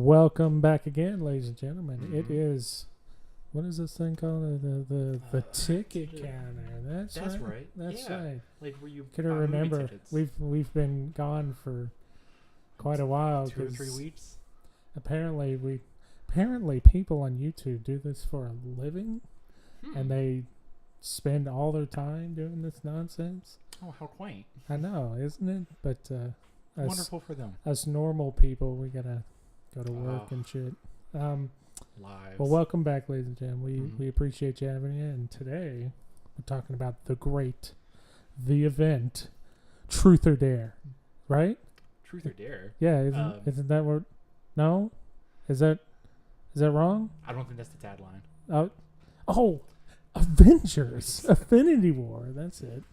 Welcome back again, ladies and gentlemen. Mm-hmm. It is, what is this thing called? The ticket counter. That's right. That's Yeah. right. Like where you Can I buy movie remember? tickets. We've been gone for quite a while. 2 or 3 'cause weeks. Apparently people on YouTube do this for a living, and they spend all their time doing this nonsense. Oh, how quaint! I know, isn't it? But Wonderful for them. us normal people, we gotta go to work and shit. Lives. Well, welcome back, ladies and gentlemen. We appreciate you having you. And today, we're talking about the event, Truth or Dare, right? Truth or Dare? Yeah, isn't that what? No, is that wrong? I don't think that's the tagline. Oh, Avengers, Affinity War. That's it.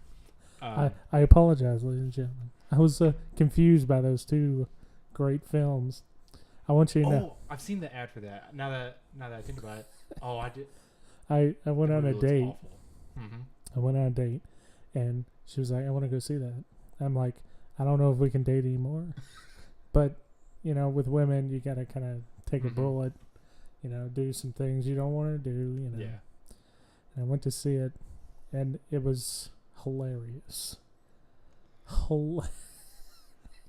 I apologize, ladies and gentlemen. I was confused by those two great films. I want you to know. I've seen the ad for that. Now that I think about it, I did. I went on a date. Mm-hmm. I went on a date, and she was like, "I want to go see that." I'm like, "I don't know if we can date anymore," but with women, you gotta kind of take a bullet. Do some things you don't want to do. Yeah. And I went to see it, and it was hilarious.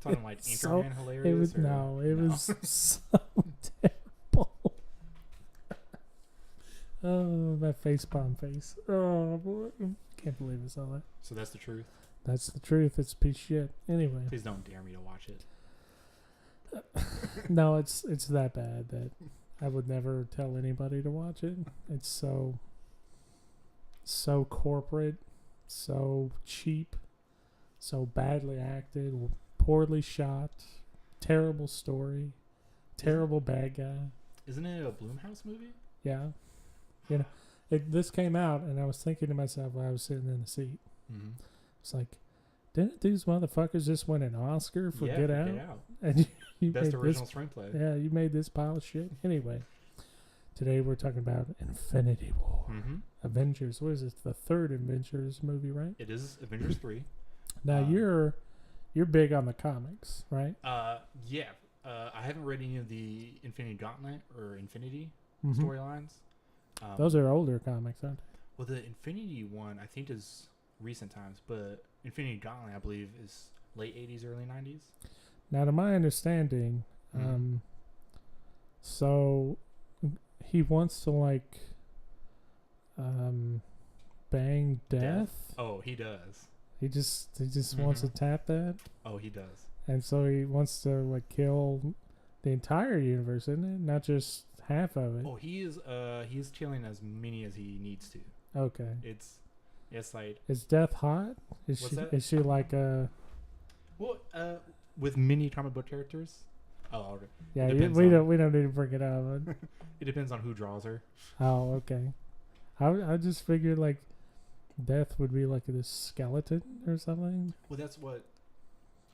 Talking like Anchorman hilarious? It was so terrible. Oh, that facepalm face. Oh, boy. Can't believe I saw that. So that's the truth? That's the truth. It's a piece of shit. Anyway. Please don't dare me to watch it. No, it's that bad that I would never tell anybody to watch it. It's so corporate, so cheap, so badly acted, poorly shot, terrible story, terrible bad guy. Isn't it a Blumhouse movie? Yeah. This came out, and I was thinking to myself while I was sitting in the seat. Mm-hmm. It's like, didn't these motherfuckers just win an Oscar for Get Out? Get Out. And you Best made original screenplay. Yeah, you made this pile of shit. Anyway, today we're talking about Infinity War. Mm-hmm. Avengers. What is it? The third Avengers movie, right? It is Avengers 3. Now you're big on the comics, right? Yeah. I haven't read any of the Infinity Gauntlet or Infinity Mm-hmm. storylines. Those are older comics, aren't they? Well, the Infinity one I think is recent times, but Infinity Gauntlet I believe is late 80s, early 90s. Now, to my understanding, so he wants to bang Death. Oh, he does. He just wants to tap that. Oh, he does. And so he wants to kill the entire universe, isn't it? Not just half of it. Oh, he's killing as many as he needs to. Okay. It's like, is Death hot? Is she like with many comic book characters? Oh, okay. Yeah, we don't need to bring it up. It depends on who draws her. Oh, okay. I just figured Death would be like this skeleton or something. Well, that's what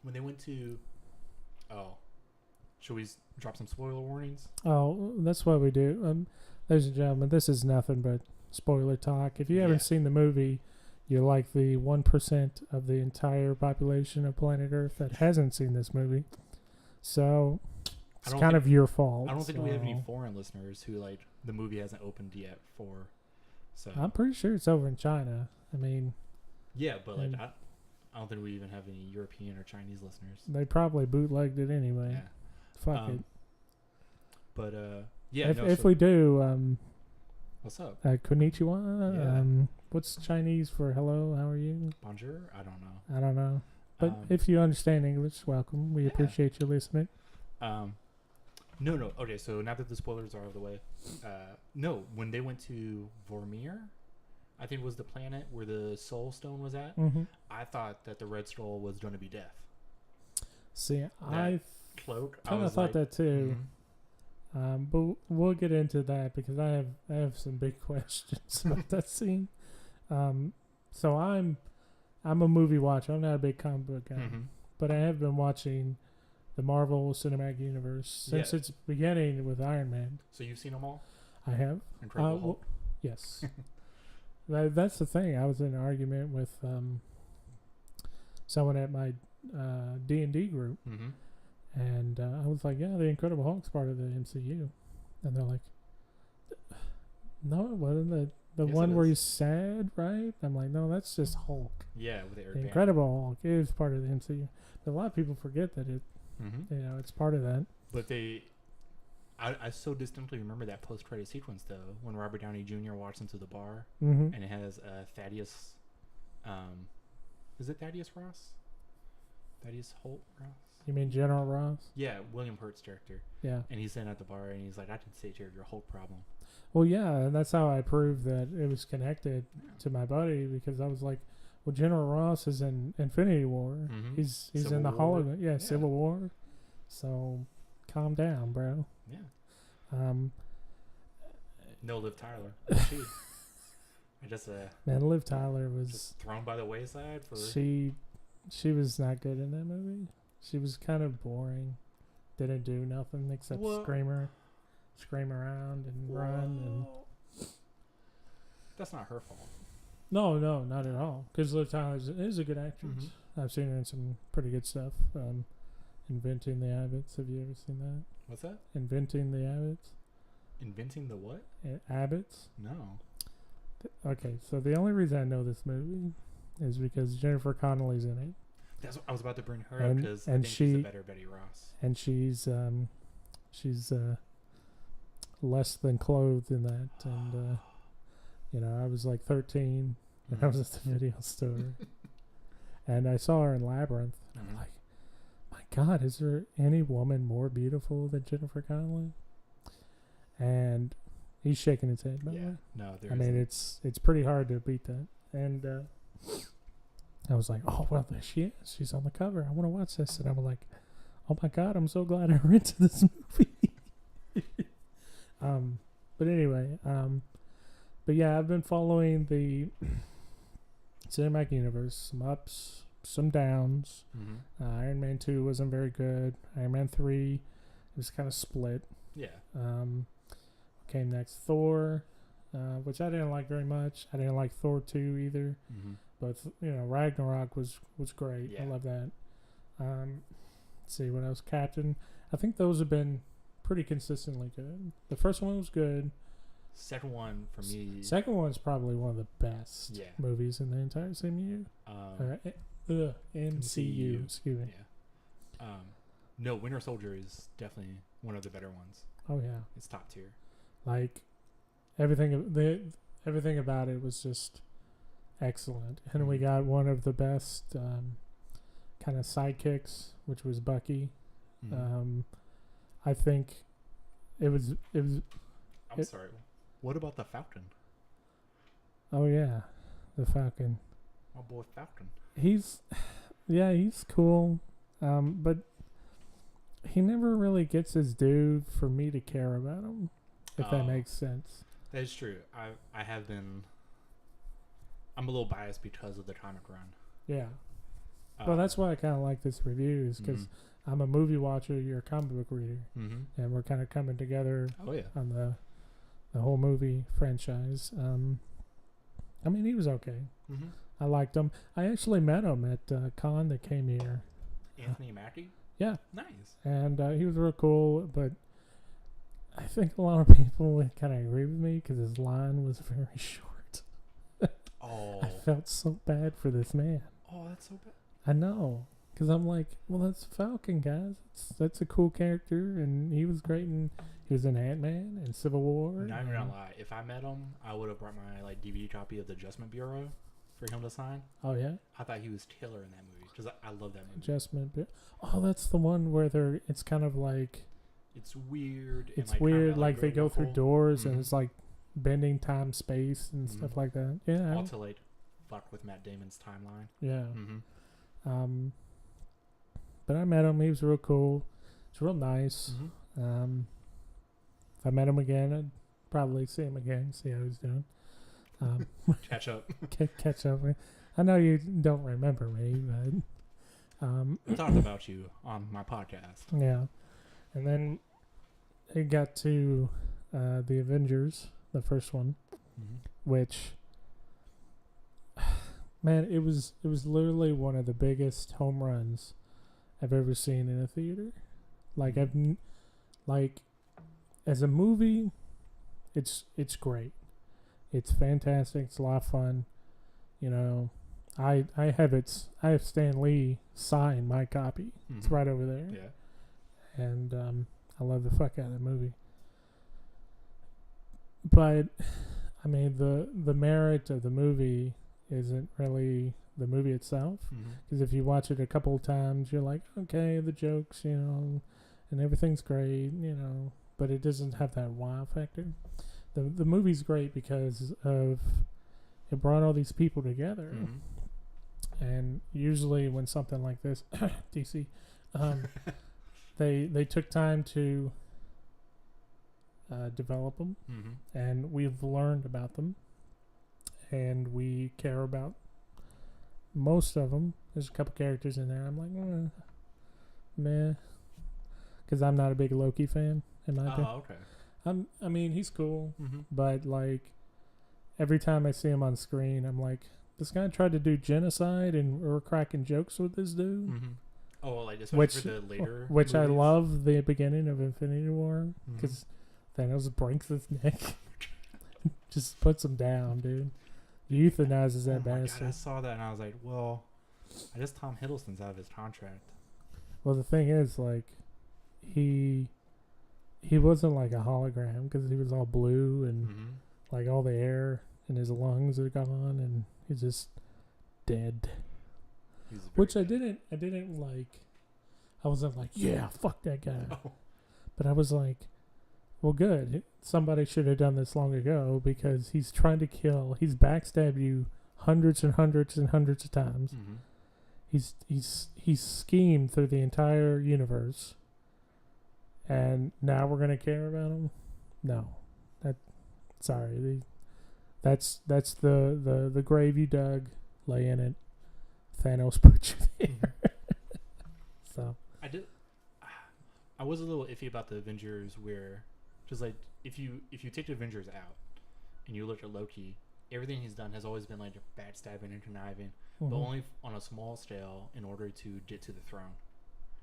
when they went to. Oh, should we drop some spoiler warnings? Oh, that's what we do. Ladies and gentlemen, this is nothing but spoiler talk. If you haven't seen the movie, you're like the 1% of the entire population of planet Earth that hasn't seen this movie. So it's kind of your fault. I don't think we have any foreign listeners who the movie hasn't opened yet for. So I'm pretty sure it's over in China. I mean, yeah, but I don't think we even have any European or Chinese listeners. They probably bootlegged it anyway. Yeah. Fuck it. But yeah. If we do, what's up? Konnichiwa. Yeah. What's Chinese for hello? How are you? Bonjour. I don't know. But if you understand English, welcome. We appreciate you listening. No. Okay, so now that the spoilers are out of the way, no, when they went to Vormir, I think was the planet where the Soul Stone was at, I thought that the Red Skull was going to be Death. See, I cloak. kind of thought that too. But we'll get into that because I have some big questions about that scene. So I'm a movie watcher. I'm not a big comic book guy, but I have been watching the Marvel Cinematic Universe since its beginning with Iron Man. So you've seen them all? I have. Incredible Hulk. Yes. That's the thing. I was in an argument with someone at my D&D group, And I was like, yeah, the Incredible Hulk's part of the MCU. And they're like, no, it wasn't. The Yes, one it where is. he's sad, right? I'm like, no, that's just Hulk. Yeah, with Eric The Bana. Incredible Hulk is part of the MCU. But a lot of people forget that it's part of that. But I so distinctly remember that post-credit sequence though, when Robert Downey Jr. walks into the bar Mm-hmm. and it has Thaddeus. Is it Thaddeus Ross? Thaddeus Holt Ross? You mean General Ross? Yeah, William Hurt's character. Yeah. And he's sitting at the bar and he's like, I can say to your Hulk problem. Well, yeah, and that's how I proved that it was connected Yeah. to my buddy, because I was like, well, General Ross is in Infinity War. Mhm. He's Civil in the War. hologram. Yeah, Civil War. So calm down, bro. Yeah. No Liv Tyler. She. I just Man, Liv Tyler was just thrown by the wayside for. she was not good in that movie. She was kind of boring. Didn't do nothing except Whoa. scream around and run. And That's not her fault. no, not at all. Because Liv Tyler is a good actress. Mhm. I've seen her in some pretty good stuff. Inventing the Abbots. Have you ever seen that? What's that? Inventing the Abbots. Inventing the what? Abbots. No. Okay, so the only reason I know this movie is because Jennifer Connelly's in it, That's what I was about to bring her up And- because I and think she's a she- better Betty Ross. and she's less than clothed in that. And I was like 13 when I was at the video store, and I saw her in Labyrinth. And I'm Mhm. like, my God, is there any woman more beautiful than Jennifer Connelly? And he's shaking his head. By the Yeah. way. No, I mean, it's pretty hard to beat that. And I was like, oh, well, there she is. She's on the cover. I want to watch this. And I'm like, oh, my God, I'm so glad I rented this movie. But anyway, but yeah, I've been following the cinematic universe. Some ups, some downs. Mm-hmm. Iron Man 2 wasn't very good. Iron Man 3, it was kind of split. Yeah. Came next Thor, which I didn't like very much. I didn't like Thor 2 either. Mm-hmm. But Ragnarok was great. I Yeah. love that. Let's see what else. Captain. I think those have been pretty consistently good. The first one was good. Second one for me. Second one's probably one of the best Yeah. movies in the entire MCU. MCU. Excuse me. Yeah. No, Winter Soldier is definitely one of the better ones. Oh yeah. It's top tier. Like everything about it was just excellent, and we got one of the best kind of sidekicks, which was Bucky. Mm-hmm. I think it was. I'm sorry. What about the Falcon? Oh yeah, the Falcon. My boy Falcon. He's cool, but he never really gets his due for me to care about him, if that makes sense. That is true. I have been. I'm a little biased because of the comic run. Yeah. Well, that's why I kind of like this review, is because I'm a movie watcher, you're a comic book reader, and we're kind of coming together Oh yeah. on the whole movie franchise. I mean, he was okay. Mm-hmm. I liked him. I actually met him at con that came here. Anthony Mackie. Yeah. Nice. And he was real cool, but I think a lot of people would kind of agree with me because his line was very short. Oh. I felt so bad for this man. Oh, that's so bad. I know, because I'm like, well, that's Falcon, guys. That's a cool character, and he was great, and he was in Ant-Man and Civil War. Not even gonna lie. If I met him, I would have brought my DVD copy of the Adjustment Bureau for him to sign. Oh yeah, I thought he was killer in that movie because I love that movie. Adjustment. Oh, that's the one where it's kind of like It's weird. it's and weird, kinda like they go through knuckle. doors Mhm. and it's like bending time, space, and stuff like that. Yeah, All to like fuck with Matt Damon's timeline. yeah. Mm-hmm. But I met him. He was real cool. He's real nice. Mm-hmm. If I met him again, I'd probably see him again, see how he's doing. Catch up. Catch up. I know you don't remember me, but I talked about you on my podcast. yeah. And then it got to the Avengers, the first one, which, man, it was literally one of the biggest home runs I've ever seen in a theater. Like like as a movie, it's great. It's fantastic. It's a lot of fun. You know, I have Stan Lee sign my copy. Mm-hmm. It's right over there. Yeah. And I love the fuck out of the movie. But I mean, the merit of the movie isn't really the movie itself, because if you watch it a couple of times, you're like, okay, the jokes, you know, and everything's great, you know, but it doesn't have that wow factor. The movie's great because of it brought all these people together, and usually when something like this, DC, they took time to develop them, and we've learned about them, and we care about most of them. There's a couple characters in there I'm like, meh, because I'm not a big Loki fan in my opinion. Oh, okay. I mean, he's cool, but like every time I see him on screen, I'm like, this guy tried to do genocide, and we're cracking jokes with this dude. Oh, like especially for the later which movies. I love the beginning of Infinity War, because Thanos breaks his neck, just puts him down, dude. Euthanizes that bastard. God, I saw that and I was like, well, I guess Tom Hiddleston's out of his contract. Well, the thing is, like, he wasn't like a hologram, because he was all blue and like all the air in his lungs are gone, and he's just dead. Which I didn't like. I wasn't like, yeah, fuck that guy. Oh. But I was like, well, good. Somebody should have done this long ago, because he's trying to kill. He's backstabbed you hundreds and hundreds and hundreds of times. He's schemed through the entire universe, and now we're gonna care about him? No, that's the grave you dug. Lay in it. Thanos put you there. So I was a little iffy about the Avengers, where just like if you take the Avengers out and you look at Loki, everything he's done has always been like backstabbing and conniving, but only on a small scale in order to get to the throne.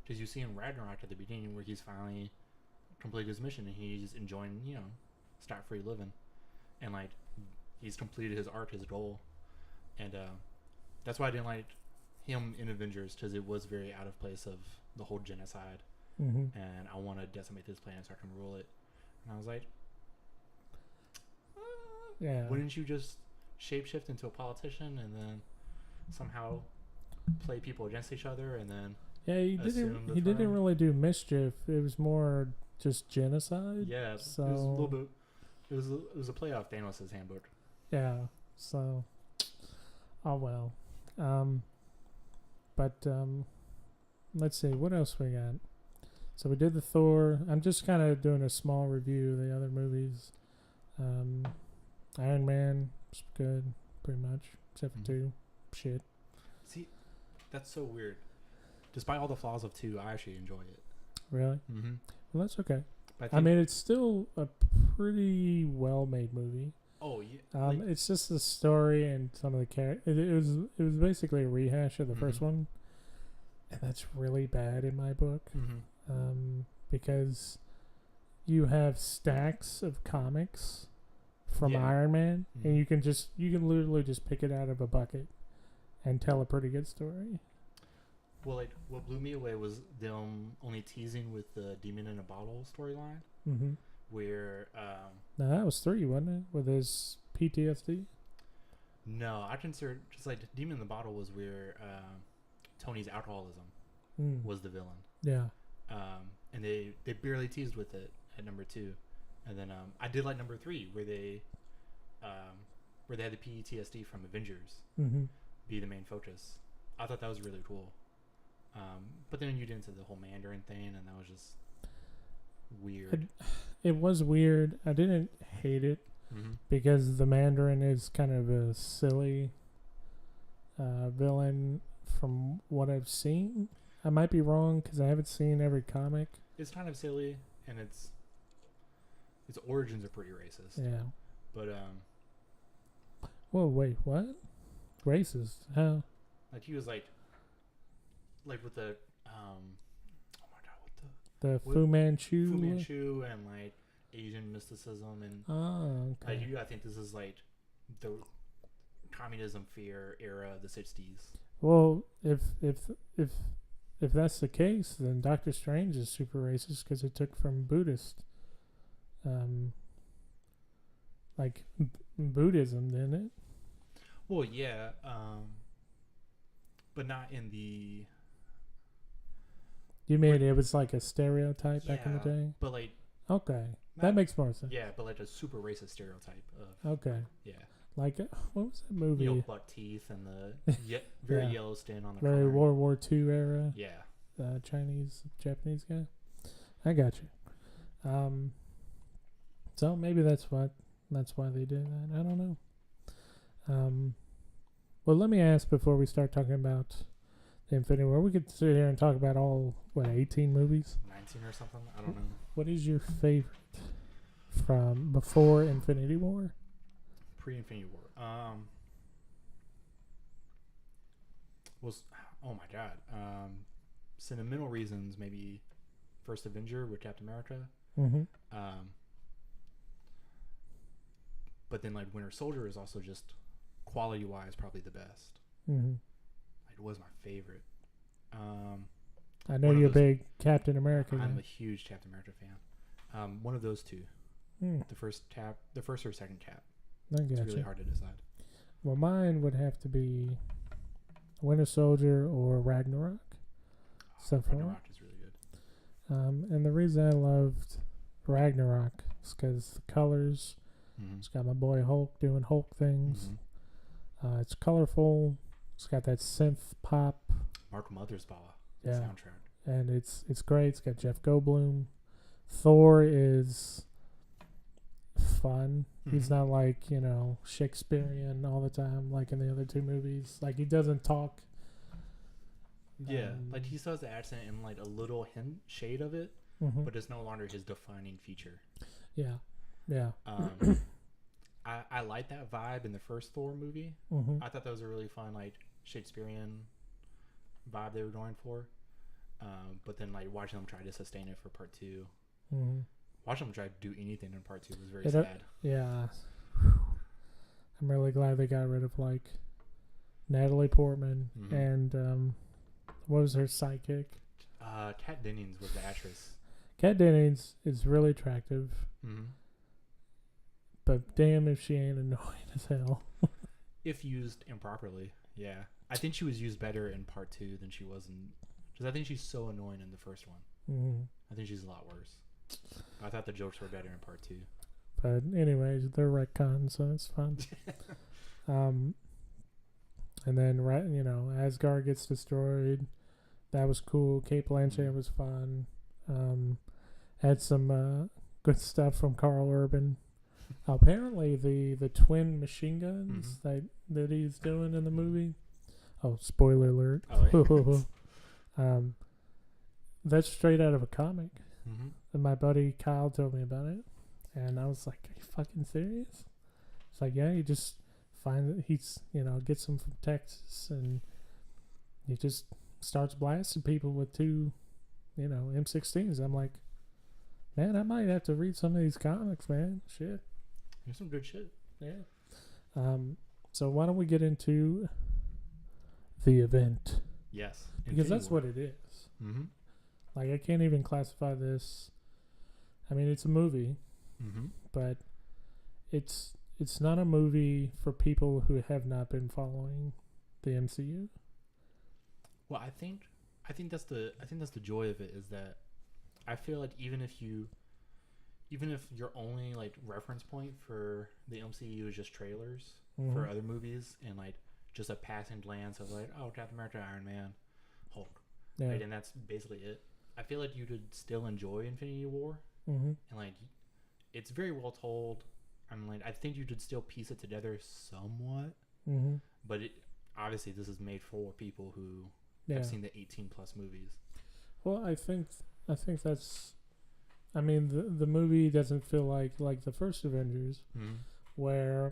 Because you see in Ragnarok at the beginning where he's finally completed his mission and he's enjoying, you know, scot-free living, and like he's completed his arc, his goal, and that's why I didn't like him in Avengers, because it was very out of place of the whole genocide, and I want to decimate this planet so I can rule it. And I was like, yeah, wouldn't you just shapeshift into a politician and then somehow play people against each other, and then he didn't really do mischief. It was more just genocide. Yeah, so it was a little bit. It was a play off Thanos' handbook. Yeah. So, oh well. But let's see, what else we got? So we did the Thor. I'm just kind of doing a small review of the other movies. Iron Man was good, pretty much, except for 2. Shit. See, that's so weird. Despite all the flaws of 2, I actually enjoy it. Really? Well, that's okay. I mean, it's still a pretty well-made movie. Oh yeah. It's just the story and some of the characters. It was basically a rehash of the first one, and that's really bad in my book. Because you have stacks of comics from Iron Man, and you can literally just pick it out of a bucket and tell a pretty good story. Well, like what blew me away was them only teasing with the Demon in a Bottle storyline, where now that was 3, wasn't it? With his PTSD. No, I consider just like Demon in the Bottle was where Tony's alcoholism was the villain. Yeah. And they barely teased with it at number 2, and then I did like number 3 where they had the PTSD from Avengers be the main focus. I thought that was really cool. But then you get into the whole Mandarin thing, and that was just weird. It was weird. I didn't hate it because the Mandarin is kind of a silly villain from what I've seen. I might be wrong because I haven't seen every comic. It's kind of silly, and its origins are pretty racist. Yeah. But whoa, wait, what? Racist? How? Like he was like with the oh my god, what The With Fu Manchu. Fu Manchu and like Asian mysticism and Okay. I think this is like the communism fear era of the 60s. Well, if that's the case, then Doctor Strange is super racist because it took from Buddhist, like Buddhism, didn't it? Well, yeah, but not in the. You mean it was like a stereotype back in the day? But like. Okay, that makes more sense. Yeah, but like a super racist stereotype of. Okay. Yeah. Like what was that movie? You know, buck teeth and the very yellow skin on the very corner. World War II era. Yeah. Chinese Japanese guy. I got you. So maybe that's why they did that. I don't know. Well, let me ask before we start talking about the Infinity War. We could sit here and talk about all 18 movies, 19 or something. I don't know. What is your favorite from before Infinity War? Pre-Infinity War. Was oh my god. Sentimental reasons, maybe First Avenger with Captain America. Mm-hmm. But then like Winter Soldier is also just quality wise probably the best. Mm-hmm. It was my favorite. I know you're a big Captain America. I'm a huge Captain America fan. One of those two. The first or second cap. It's really hard to decide. Well, mine would have to be Winter Soldier or Ragnarok. Ragnarok is really good. And the reason I loved Ragnarok is because the colors. Mm-hmm. It's got my boy Hulk doing Hulk things. Mm-hmm. It's colorful. It's got that synth pop. Mark Mothersbaugh soundtrack. And it's great. It's got Jeff Goldblum. Thor is fun. Mm-hmm. He's not like, Shakespearean all the time like in the other two movies. Like he doesn't talk. Yeah, like he still has the accent and like a little shade of it, but it's no longer his defining feature. Yeah. Yeah. I like that vibe in the first Thor movie. Mm-hmm. I thought that was a really fun like Shakespearean vibe they were going for. But then like watching them try to sustain it for part 2. Mm-hmm. Watching them try to do anything in part 2 was very sad. Yeah. I'm really glad they got rid of like Natalie Portman and what was her sidekick? Kat Dennings was the actress. Kat Dennings is really attractive. Mm-hmm. But damn if she ain't annoying as hell. If used improperly, yeah. I think she was used better in part 2 than she was in... Because I think she's so annoying in the first one. Mm-hmm. I think she's a lot worse. I thought the jokes were better in part 2. But anyways, they're retcon, so it's fun. And then, Asgard gets destroyed. That was cool. Kate Blanchett was fun. Had some good stuff from Carl Urban. Apparently, the twin machine guns that he's doing in the movie. Oh, spoiler alert! Oh, yeah. That's straight out of a comic. Mm-hmm. And my buddy Kyle told me about it, and I was like, "Are you fucking serious?" It's like, yeah, he just gets them from Texas, and he just starts blasting people with two, M16s. I'm like, man, I might have to read some of these comics, man. Shit. There's some good shit. Yeah. So why don't we get into the event? Yes. Because that's what it is. Mm-hmm. Like, I can't even classify this. I mean, it's a movie, but it's not a movie for people who have not been following the MCU. Well, I think that's the joy of it, is that I feel like even if your only like reference point for the MCU is just trailers for other movies and like just a passing glance of like, oh, Captain America, Iron Man, Hulk, right, and that's basically it. I feel like you could still enjoy Infinity War, and like it's very well told. I think you could still piece it together somewhat, but obviously this is made for people who have seen the 18+ movies. Well, I think that's. I mean, the movie doesn't feel like the first Avengers, where,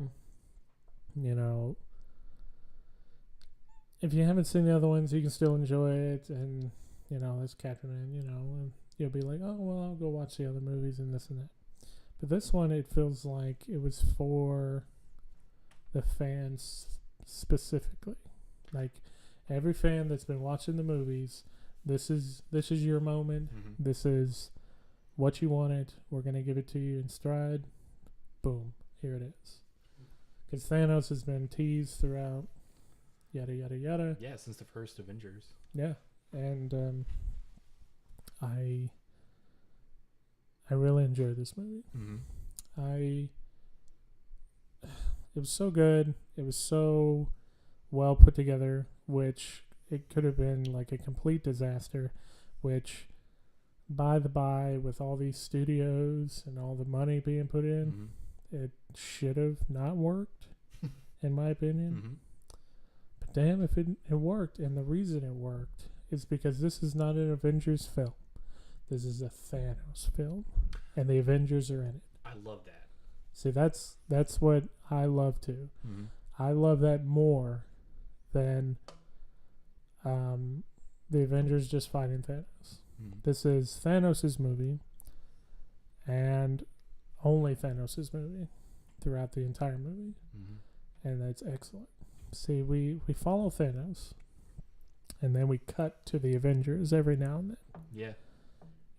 if you haven't seen the other ones, you can still enjoy it, and it's Captain, and you'll be like, oh well, I'll go watch the other movies and this and that. But this one, it feels like it was for the fans specifically. Like every fan that's been watching the movies, this is your moment. Mm-hmm. This is what you wanted. We're gonna give it to you in stride. Boom, here it is. Because Thanos has been teased throughout. Yada yada yada. Yeah, since the first Avengers. Yeah, and I really enjoyed this movie. Mm-hmm. It was so good. It was so well put together, which it could have been like a complete disaster, which by the by, with all these studios and all the money being put in, it should have not worked, in my opinion. Mm-hmm. But damn if it worked. And the reason it worked is because this is not an Avengers film. This is a Thanos film. And the Avengers are in it. I love that. See, that's what I love too. Mm-hmm. I love that more than the Avengers just fighting Thanos. Mm-hmm. This is Thanos' movie, and only Thanos' movie throughout the entire movie, and that's excellent. See, we follow Thanos, and then we cut to the Avengers every now and then. Yeah.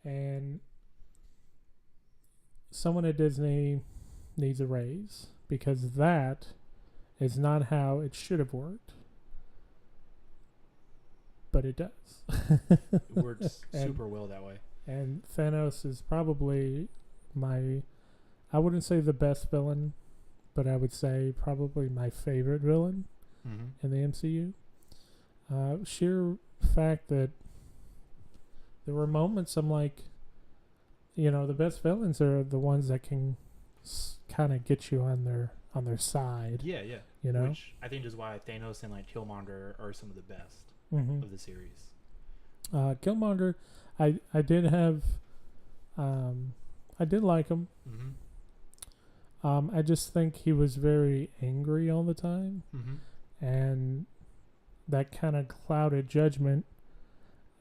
And someone at Disney needs a raise, because that is not how it should have worked. But it does. It works super well that way. And Thanos is probably I wouldn't say the best villain, but I would say probably my favorite villain in the MCU. Sheer fact that there were moments I'm like, the best villains are the ones that can kind of get you on their side. Yeah, yeah. Which I think is why Thanos and like Killmonger are some of the best of the series. Killmonger, I did like him. I just think he was very angry all the time, and that kind of clouded judgment.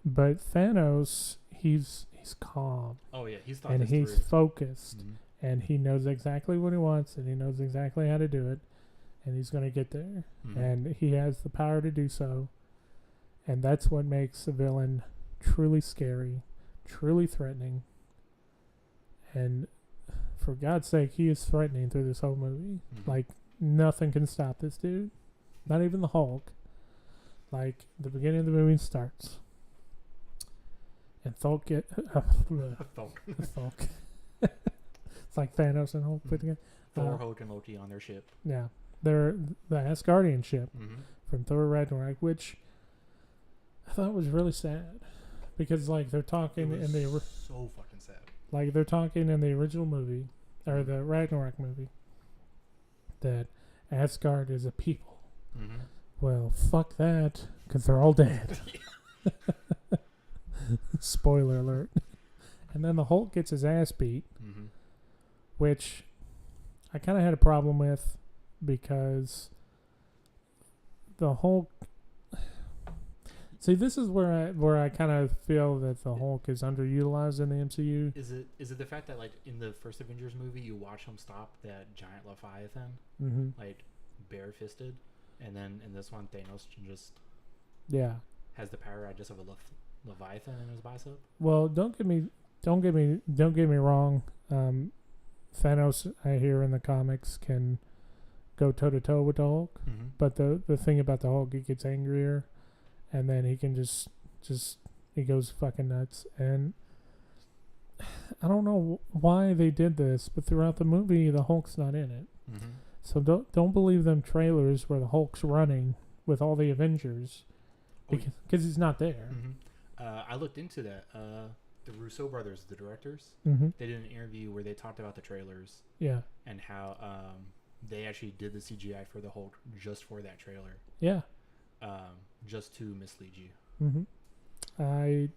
But Thanos, he's calm. Oh yeah, he's thought and this he's through. Focused, and he knows exactly what he wants, and he knows exactly how to do it, and he's going to get there, and he has the power to do so. And that's what makes a villain truly scary, truly threatening. And for God's sake, he is threatening through this whole movie. Like, nothing can stop this dude. Not even the Hulk. Like, the beginning of the movie starts. And Thulk Thulk. It's like Thanos and Hulk put together. Thor, Hulk, and Loki on their ship. Yeah. They're the Asgardian ship from Thor Ragnarok, which I thought was really sad. Because, like, they're talking in the... so fucking sad. Like, they're talking in the original movie, or the Ragnarok movie, that Asgard is a people. Well, fuck that, because they're all dead. Spoiler alert. And then the Hulk gets his ass beat, which I kind of had a problem with, because the Hulk... See, this is where I kind of feel that the Hulk is underutilized in the MCU. Is it the fact that, like, in the first Avengers movie, you watch him stop that giant Leviathan, like, bare-fisted, and then in this one, Thanos just has the power, I guess, of a Leviathan in his bicep? Well, don't get me wrong. Thanos, I hear in the comics, can go toe to toe with the Hulk, but the thing about the Hulk, he gets angrier, and then he can just he goes fucking nuts. And I don't know why they did this, but throughout the movie, the Hulk's not in it. So don't believe them trailers where the Hulk's running with all the Avengers, because he's not there. I looked into that. The Russo brothers, the directors, they did an interview where they talked about the trailers. Yeah. And how they actually did the CGI for the Hulk just for that trailer. Yeah. Just to mislead you. I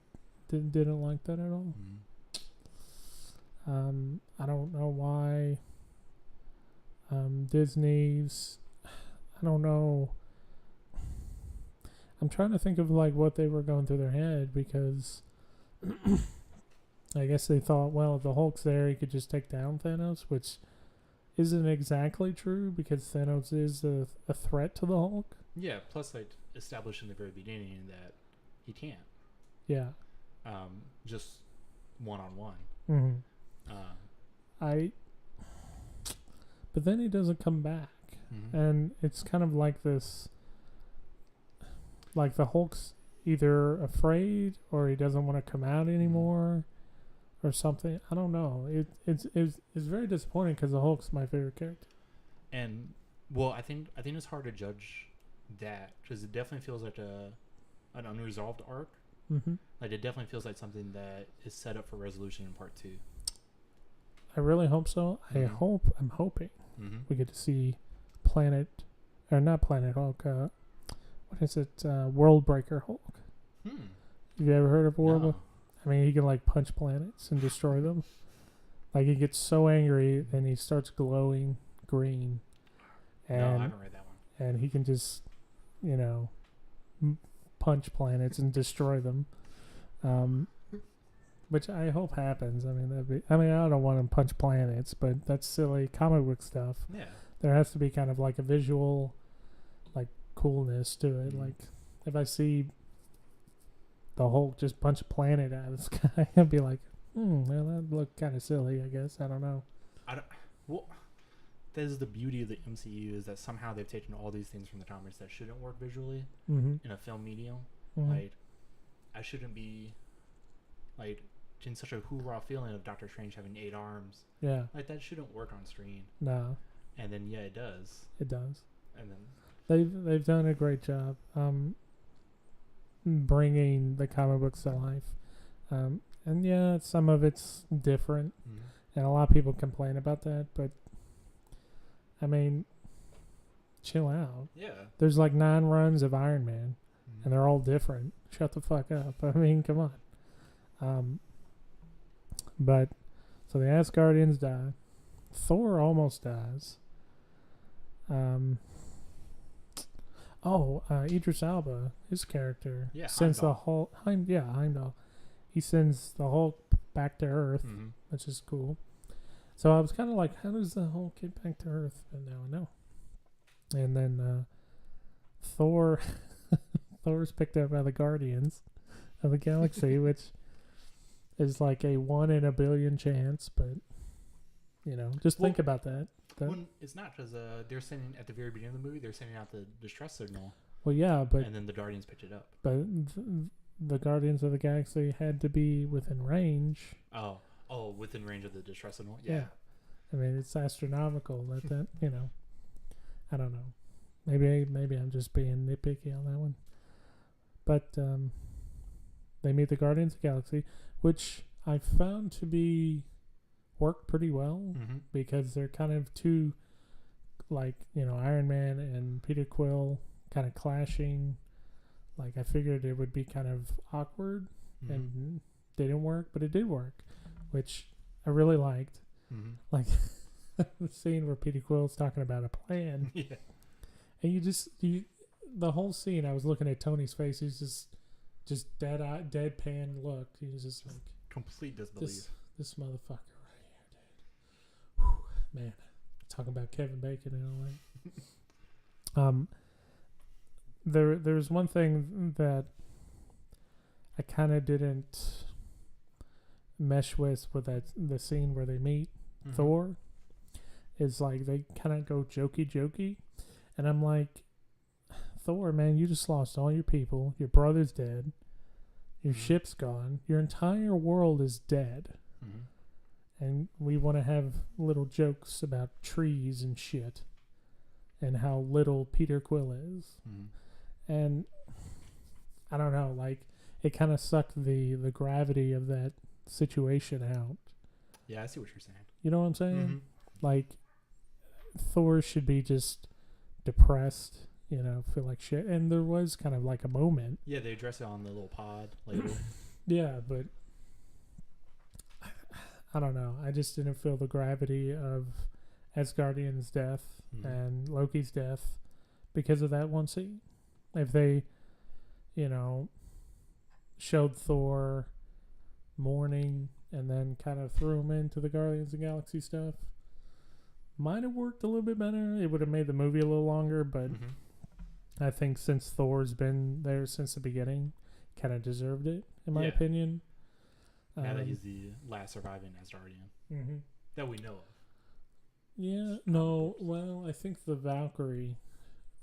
didn't like that at all. I don't know why Disney's... I don't know. I'm trying to think of like what they were going through their head, because I guess they thought, well, if the Hulk's there, he could just take down Thanos, which isn't exactly true because Thanos is a threat to the Hulk. Yeah. Plus, like established in the very beginning that he can't. Yeah. Just one on one. But then he doesn't come back, and it's kind of like this. Like the Hulk's either afraid or he doesn't want to come out anymore, or something. I don't know. It's very disappointing because the Hulk's my favorite character. And well, I think it's hard to judge that because it definitely feels like an unresolved arc. Like it definitely feels like something that is set up for resolution in part 2. I really hope so. I'm hoping we get to see not Planet Hulk. What is it? World Breaker Hulk. Have you ever heard of World? No. I mean, he can like punch planets and destroy them. Like he gets so angry and he starts glowing green. And, no, I haven't read that one. And he can just, punch planets and destroy them. Which I hope happens. I mean, I don't want him to punch planets, but that's silly comic book stuff. Yeah. There has to be kind of like a visual, like coolness to it. Like if I see the Hulk just punch a planet out of the sky, I'd be like, well, that looked kind of silly. I guess I don't know. Well, that is the beauty of the MCU is that somehow they've taken all these things from the comics that shouldn't work visually in a film medium. Like, I shouldn't be like in such a hoorah feeling of Doctor Strange having 8 arms. Yeah. Like that shouldn't work on screen. No. And then it does. It does. And then they've done a great job bringing the comic books to life. And yeah, some of it's different, and a lot of people complain about that. But I mean, chill out. Yeah. There's like 9 runs of Iron Man, and they're all different. Shut the fuck up. I mean, come on. But so the Asgardians die. Thor almost dies. Idris Elba, his character, sends Heimdall. the Hulk. Heimdall. He sends the Hulk back to Earth, which is cool. So I was kind of like, how does the Hulk get back to Earth? But now I know. And then Thor's picked up by the Guardians of the Galaxy, which is like a 1 in a billion chance. But just think about that. It's not because they're sending at the very beginning of the movie. They're sending out the distress signal. Well, yeah, but and then the Guardians picked it up. But the Guardians of the Galaxy had to be within range. Oh, within range of the distress signal. Yeah. I mean, it's astronomical that I don't know. Maybe I'm just being nitpicky on that one. But they meet the Guardians of the Galaxy, which I found to be work pretty well because they're kind of two, like, Iron Man and Peter Quill kind of clashing. Like, I figured it would be kind of awkward and didn't work, but it did work, which I really liked. Like the scene where Peter Quill's talking about a plan. Yeah. And the whole scene, I was looking at Tony's face. He's just deadpan look. He was just like complete disbelief. This motherfucker right here, dude. Whew, man, talking about Kevin Bacon and all that. There's one thing that I kind of didn't mesh with the scene where they meet Thor. Is like they kind of go jokey, and I'm like, Thor, man, you just lost all your people. Your brother's dead. Your ship's gone. Your entire world is dead. And we want to have little jokes about trees and shit, and how little Peter Quill is. And I don't know, like it kind of sucked the gravity of that situation out. Yeah, I see what you're saying. You know what I'm saying? Like Thor should be just depressed, feel like shit. And there was kind of like a moment. Yeah, they address it on the little pod label. Yeah, but I don't know. I just didn't feel the gravity of Asgardian's death and Loki's death because of that one scene. If they, showed Thor mourning and then kind of threw him into the Guardians of the Galaxy stuff. Might have worked a little bit better. It would have made the movie a little longer, but I think since Thor's been there since the beginning, kind of deserved it, in my opinion. Now that he's the last surviving Asgardian that we know of. Yeah, no, well, I think the Valkyrie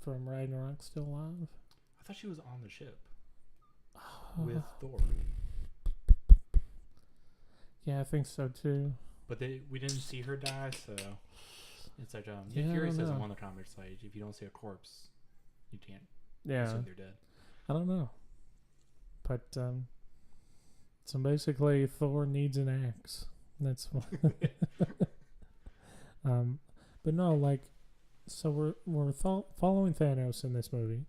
from Ragnarok's still alive. I thought she was on the ship with Thor. Yeah, I think so too. But we didn't see her die, so it's like Nick Fury says in one of the comics, like, if you don't see a corpse, you can't assume they're dead. I don't know. But so basically Thor needs an axe. That's what but no, like, so we're following Thanos in this movie,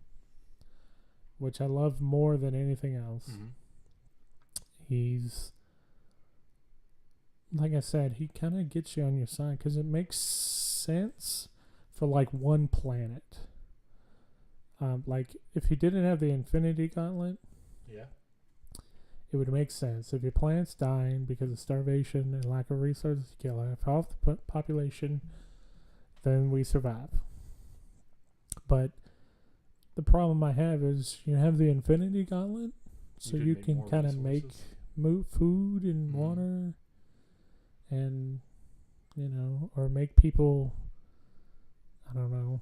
which I love more than anything else. He's, like I said, he kind of gets you on your side because it makes sense for like one planet. Like if he didn't have the Infinity Gauntlet, it would make sense. If your planet's dying because of starvation and lack of resources, you kill half the population, then we survive. But the problem I have is you have the Infinity Gauntlet, so you can kind of move food and water, and or make people, I don't know,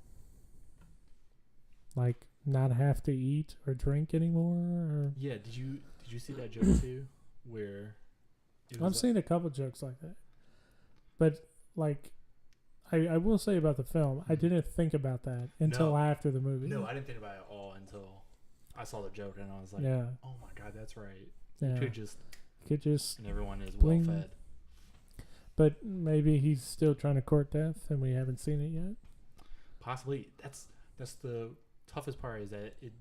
like not have to eat or drink anymore. Or did you see that joke too, where I've seen a couple jokes like that, but like I will say about the film, I didn't think about that until after the movie. No, I didn't think about it at all until I saw the joke, and I was like, oh my god, that's right. Yeah. Could just and everyone is bling. well fed. But maybe he's still trying to court death and we haven't seen it yet. Possibly. That's the toughest part, is that it,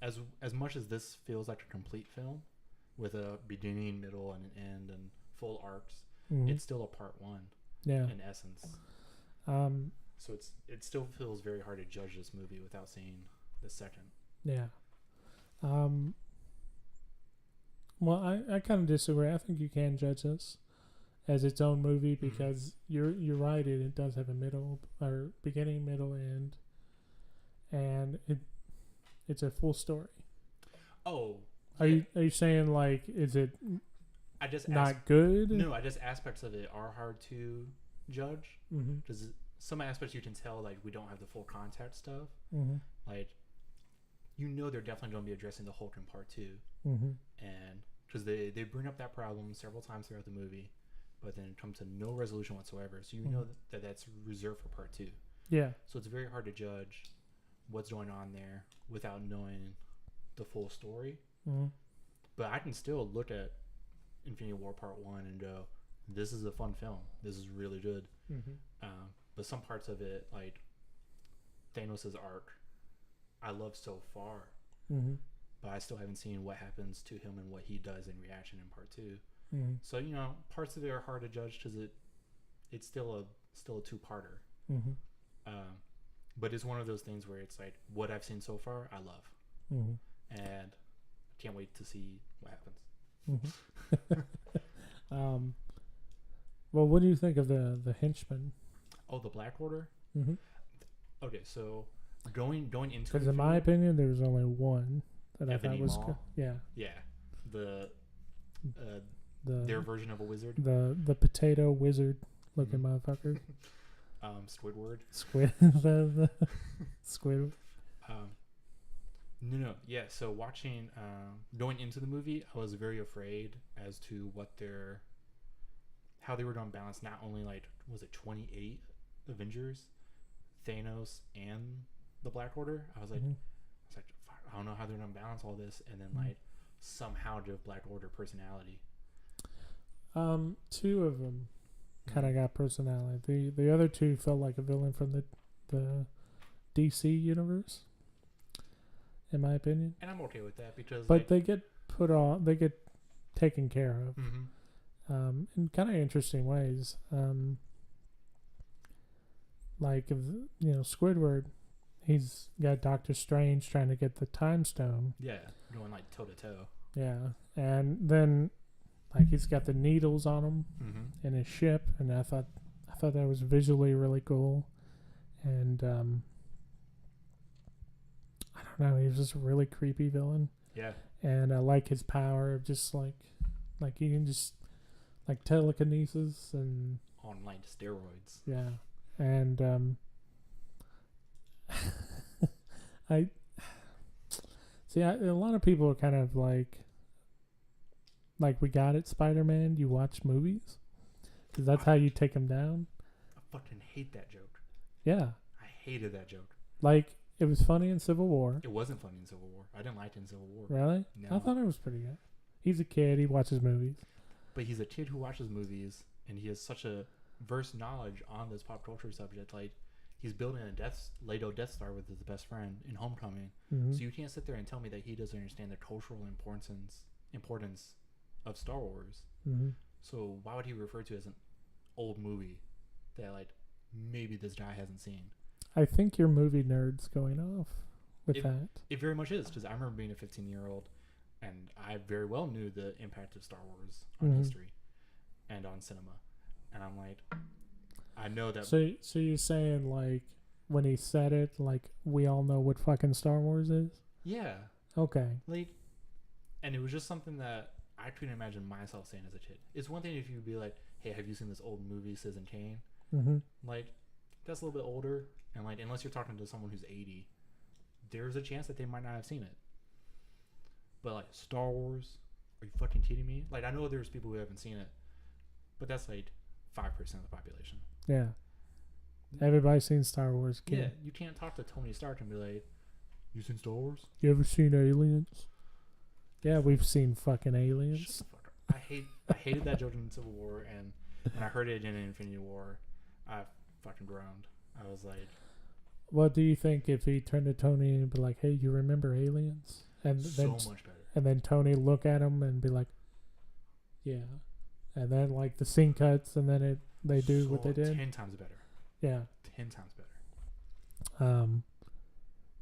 as much as this feels like a complete film with a beginning, middle, and an end and full arcs, it's still a part one. Yeah. In essence. So it still feels very hard to judge this movie without seeing the second. Yeah. Well, I kind of disagree. I think you can judge this as its own movie because you're right. It does have a middle or beginning, middle, end, and it's a full story. Oh, are you saying, like, is it not good? No, I just aspects of it are hard to judge because some aspects you can tell, like, we don't have the full contact stuff. Like, they're definitely going to be addressing the Hulk in part 2, and because they bring up that problem several times throughout the movie, but then it comes to no resolution whatsoever. So know that's reserved for part 2. Yeah. So it's very hard to judge what's going on there without knowing the full story. But I can still look at Infinity War Part 1 and go, this is a fun film. This is really good. But some parts of it, like Thanos' arc, I love so far. But I still haven't seen what happens to him and what he does in reaction in part 2. So, parts of it are hard to judge because it's still a two-parter. But it's one of those things where it's like, what I've seen so far, I love. And I can't wait to see what happens. Well, what do you think of the henchman? Oh, the Black Order? Okay, so going into, because in my opinion, there was only one that Ebony I thought was Maw? Yeah. Their version of a wizard. The potato wizard looking motherfucker. Squidward. The Squid. No. Yeah. So watching, going into the movie, I was very afraid as to how they were going to balance not only, like, was it 28 Avengers, Thanos, and the Black Order. I was like, fuck, I don't know how they're going to balance all this, and then like somehow give Black Order personality. Two of them kind of got personality. The other two felt like a villain from the DC universe, in my opinion. And I'm okay with that because, but they get they get taken care of, in kind of interesting ways. Like, Squidward, he's got Doctor Strange trying to get the Time Stone. Yeah, going like toe to toe. Yeah, and then like he's got the needles on him Mm-hmm. in his ship, and I thought that was visually really cool, and I don't know, he was just a really creepy villain, Yeah. and I like his power of just like he can just like telekinesis and On like steroids. yeah, and I see. A lot of people are kind of like we got it, Spider-Man. You watch movies because that's how you take him down. I fucking hate that joke. Yeah, I hated that joke. like it was funny in Civil War. It wasn't funny in Civil War. I didn't like it in Civil War. Really? No. I thought it was pretty good. He's a kid. He watches movies. But he's a kid who watches movies, and he has such a verse knowledge on this pop culture subject. Like, he's building a Lego Death Star with his best friend in Homecoming. Mm-hmm. So you can't sit there and tell me that he doesn't understand the cultural importance of Star Wars. Mm-hmm. So why would he refer to it as an old movie that like maybe this guy hasn't seen? I think your movie nerd's going off with that. It very much is, because I remember being a 15-year-old, and I very well knew the impact of Star Wars on history and on cinema. And I'm like, I know that. So you're saying like when he said it, like we all know what fucking Star Wars is? Yeah. Okay. Like, and it was just something that I couldn't imagine myself saying as a kid. It's one thing if you'd be like, hey, have you seen this old movie, Citizen Kane? Mm-hmm. Like, that's a little bit older. And like, unless you're talking to someone who's 80, there's a chance that they might not have seen it. But like, Star Wars? Are you fucking kidding me? Like, I know there's people who haven't seen it, but that's like 5% of the population. Yeah. Everybody's seen Star Wars. Kid. Yeah, you can't talk to Tony Stark and be like, you seen Star Wars? You ever seen Aliens? Yeah, we've seen fucking Shut Aliens. the fuck up. I hated that joke in Civil War, and when I heard it in Infinity War, I fucking groaned. I was like, What do you think if he turned to Tony and be like, "Hey, you remember Aliens?" And so then much better. and then Tony look at him and be like, "Yeah," and then like the scene cuts and then they do what they did. 10 times better. Yeah. 10 times better.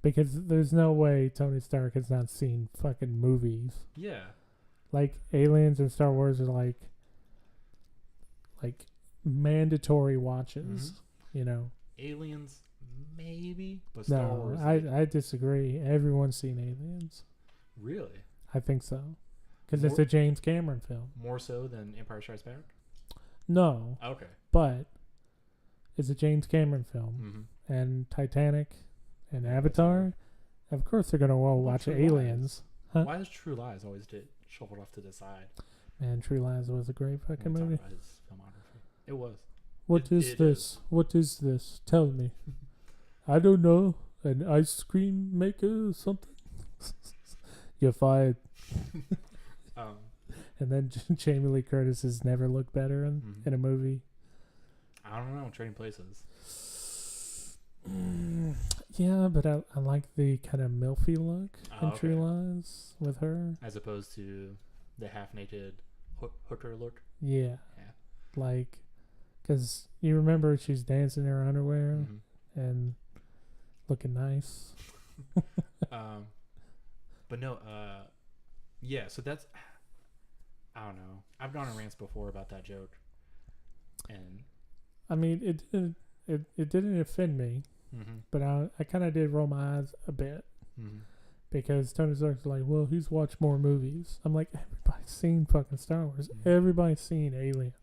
Because there's no way Tony Stark has not seen fucking movies. Yeah. Like Aliens and Star Wars are like mandatory watches. You know. Aliens, maybe, but Star No, Wars. I disagree. Everyone's seen Aliens. Really? I think so. Because it's a James Cameron film. More so than Empire Strikes Back? No, Okay. but it's a James Cameron film. Mm-hmm. And Titanic and Avatar. Of course they're going to watch True Aliens. Huh? Why does True Lies always get shuffled off to the side? Man, True Lies was a great fucking When we movie. talk about his filmography. It was. What is It this? is. What is this? Tell me. I don't know. An ice cream maker or something? You're fired. And then Jamie Lee Curtis has never looked better in a movie. I don't know. Trading Places. Yeah, but I like the kind of milfy look in True okay. Lies with her. As opposed to the half-naked hooker look. Yeah. Yeah. Like, because you remember she's dancing in her underwear and looking nice. But no, yeah, so that's, I don't know. I've gone on rants before about that joke. And I mean, it didn't offend me, but I kind of did roll my eyes a bit because Tony Stark's like, well, he's watched more movies. I'm like, everybody's seen fucking Star Wars. Everybody's seen Aliens.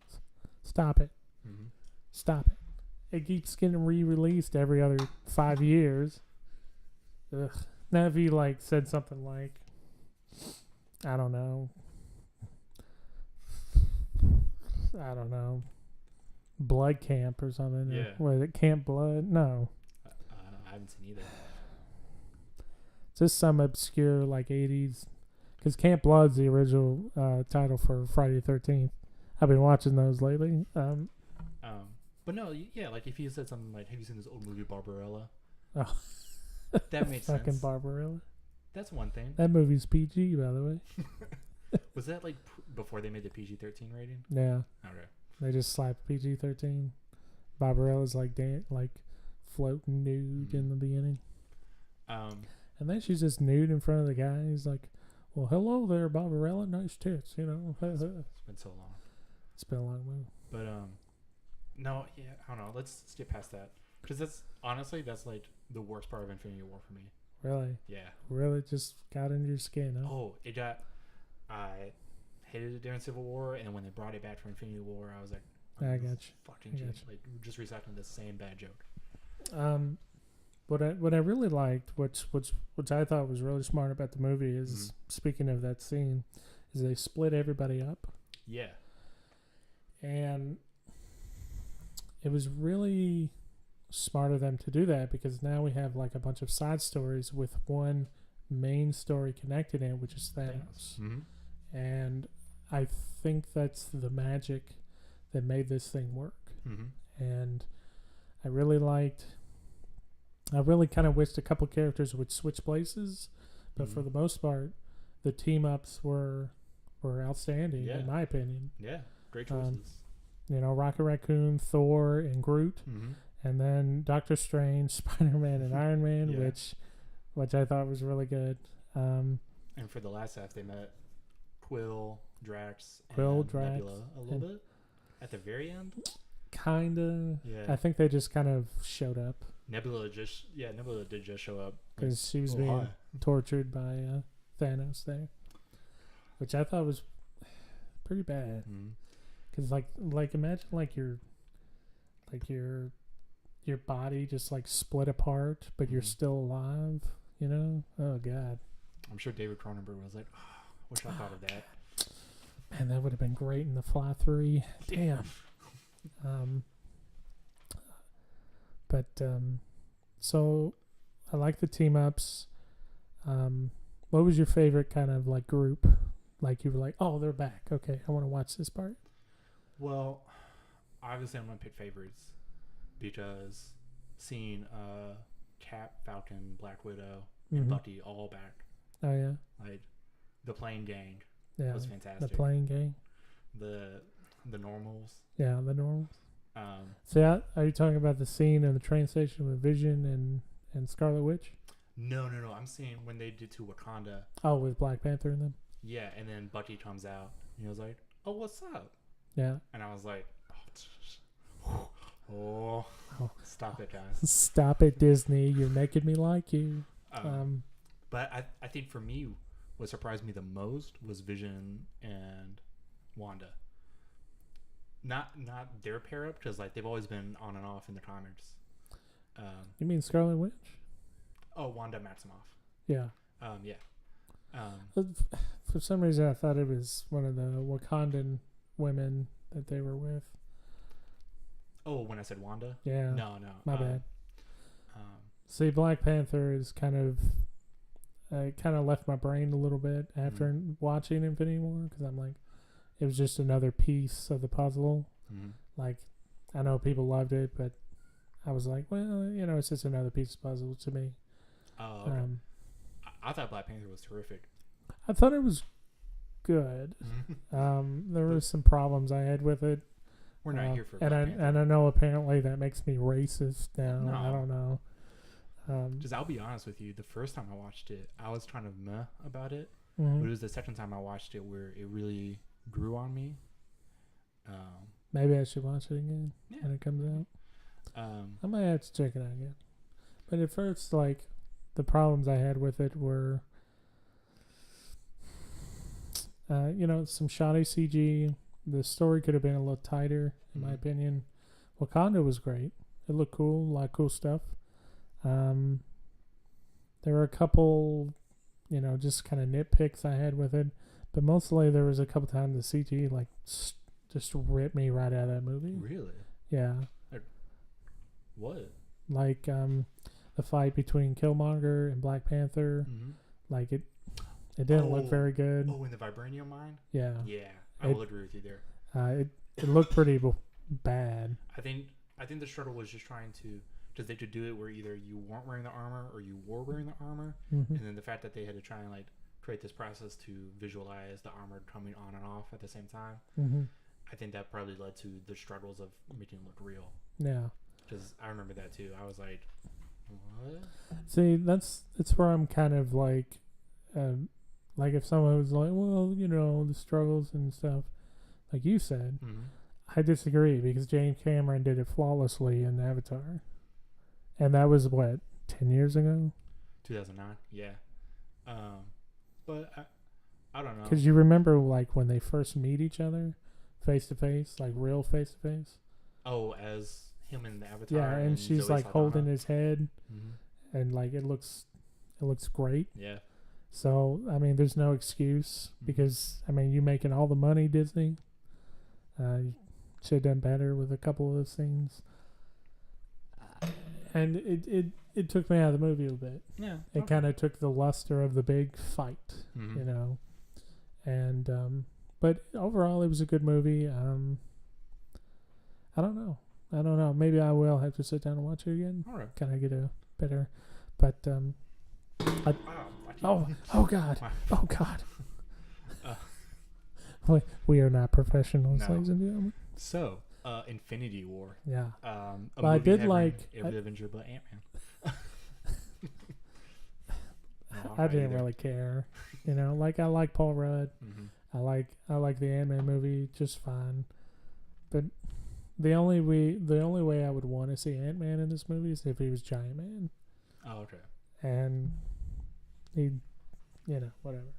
Stop it. Stop it. It keeps getting re-released every other 5 years. Ugh. Now if you like said something like, I don't know, Blood Camp or something. Yeah. What is it, Camp Blood? No. I haven't seen either. Just some obscure like 80s. Because Camp Blood's the original title for Friday the 13th. I've been watching those lately. But no, yeah, like if you said something like, have you seen this old movie Barbarella? Oh. That made sense. Fucking Barbarella. That's one thing. That movie's PG, by the way. Was that like before they made the PG-13 rating? Yeah. Okay. They just slapped PG-13. Barbarella's like floating nude in the beginning. And then she's just nude in front of the guy. He's like, well, hello there, Barbarella. Nice tits, you know. It's been so long. It's been a long movie. But no, yeah, I don't know. Let's skip past that because that's honestly that's like the worst part of Infinity War for me. Really? Yeah. Really just got into your skin, huh? Oh, it got. I hated it during Civil War, and when they brought it back for Infinity War, I was like, I got you. Fucking like just recycling the same bad joke. What I really liked, which I thought was really smart about the movie, is speaking of that scene, is they split everybody up. Yeah. And it was really smart of them to do that because now we have like a bunch of side stories with one main story connected in it, which is Thanos. Mm-hmm. And I think that's the magic that made this thing work. Mm-hmm. And I really kind of wished a couple characters would switch places, but for the most part, the team ups were outstanding in my opinion. Yeah, great choices. You know, Rocket Raccoon, Thor, and Groot, and then Doctor Strange, Spider-Man, and Iron Man, which I thought was really good. And for the last half, they met Quill, Drax, Nebula a little bit at the very end. Kinda. Yeah. I think they just kind of showed up. Nebula did just show up because she was being tortured by Thanos there, which I thought was pretty bad. Because like imagine like your body just like split apart, but you're still alive. You know? Oh God. I'm sure David Cronenberg was like, oh, wish I thought of that. Man, that would have been great in the Fly 3. Damn. So I like the team ups. What was your favorite kind of like group? Like you were like, oh, they're back. Okay, I want to watch this part. Well, obviously I'm gonna pick favorites because seeing Cap, Falcon, Black Widow, and Bucky all back. Oh yeah. Like the Plane Gang was fantastic. The Plane Gang. The normals. Yeah, the normals. So are you talking about the scene in the train station with Vision and Scarlet Witch? No. I'm saying when they did to Wakanda. Oh, with Black Panther in them? Yeah, and then Bucky comes out and he was like, oh, what's up? Yeah. And I was like, oh, stop it, guys. Stop it, Disney. You're making me like you. But I think for me, what surprised me the most was Vision and Wanda. Not their pair up, because like they've always been on and off in the comics. You mean Scarlet Witch? Oh, Wanda Maximoff. Yeah. For some reason, I thought it was one of the Wakandan women that they were with. Oh, when I said Wanda? Yeah. No. My bad. See, Black Panther is kind of left my brain a little bit after watching Infinity War, because I'm like, it was just another piece of the puzzle. Like, I know people loved it, but I was like, well, you know, it's just another piece of puzzle to me. Oh, okay. I thought Black Panther was terrific. I thought it was good. There were some problems I had with it. We're not here for Black Panther. And I know apparently that makes me racist now. No. I don't know. Just I'll be honest with you. The first time I watched it, I was kind of meh about it. Mm-hmm. But it was the second time I watched it where it really grew on me. Maybe I should watch it again when it comes out. I might have to check it out again. But at first, like, the problems I had with it were, some shoddy CG. The story could have been a little tighter, in my opinion. Wakanda was great. It looked cool, a lot of cool stuff. There were a couple, just kind of nitpicks I had with it. But mostly there was a couple times the CG, like, just ripped me right out of that movie. Really? Yeah. What? Like, the fight between Killmonger and Black Panther. Like, it didn't look very good. Oh, in the vibranium mine? Yeah. Yeah, I will agree with you there. It looked pretty bad. I think the struggle was just trying to, because they could do it where either you weren't wearing the armor or you were wearing the armor, and then the fact that they had to try and like create this process to visualize the armor coming on and off at the same time. I think that probably led to the struggles of making it look real. Yeah. Because I remember that too. I was like, what? See, that's where I'm kind of like, Like if someone was like, well, the struggles and stuff, like you said, I disagree because James Cameron did it flawlessly in Avatar. And that was what, 10 years ago? 2009, yeah. But I don't know. Because you remember like when they first meet each other, face to face, like real face to face. Oh, as him in the Avatar. Yeah, and she's Zoe like Saldana. holding his head, and like it looks great. Yeah. So I mean, there's no excuse because I mean, you making all the money, Disney. You should have done better with a couple of those things. And it took me out of the movie a little bit. Yeah. It kind of took the luster of the big fight, And but overall, it was a good movie. I don't know. Maybe I will have to sit down and watch it again. All right. Can I get a better? But oh God. We are not professionals, No. ladies and gentlemen. So, Infinity War. Yeah. Well, I did like every Avenger but Ant-Man. I didn't really care. Like I like Paul Rudd. I like the Ant-Man movie just fine. But the only way I would want to see Ant-Man in this movie is if he was Giant Man. Oh, okay. And he, whatever.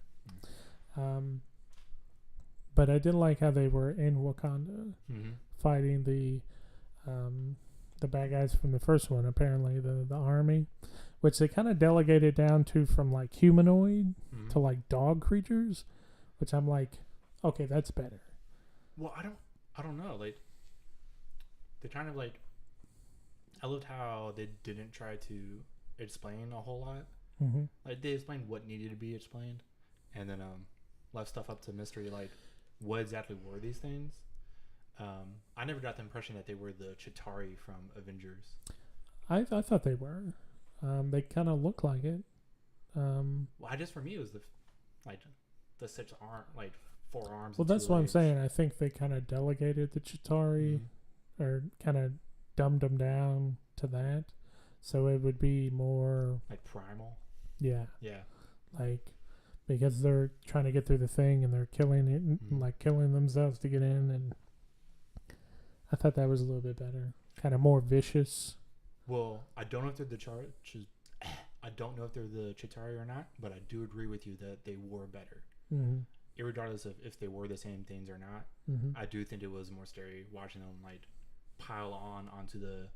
But I did like how they were in Wakanda fighting the bad guys from the first one, apparently the army, which they kind of delegated down to from like humanoid to like dog creatures, which I'm like, okay, that's better. Well, I don't know. Like, they kind of like, I loved how they didn't try to explain a whole lot. Like, they explained what needed to be explained, and then left stuff up to mystery. Like, what exactly were these things? I never got the impression that they were the Chitauri from Avengers. I thought they were. They kind of look like it. Well, I guess for me it was the 6 4 arms. Well, that's what I'm saying. I think they kind of delegated the Chitauri, or kind of dumbed them down to that, so it would be more like primal. Yeah. Yeah. Like, because they're trying to get through the thing and they're killing it, like killing themselves to get in, and I thought that was a little bit better, kind of more vicious. Well, I don't know if they're the Chitauri or not, but I do agree with you that they were better. Irregardless of if they were the same things or not, I do think it was more scary watching them like pile onto the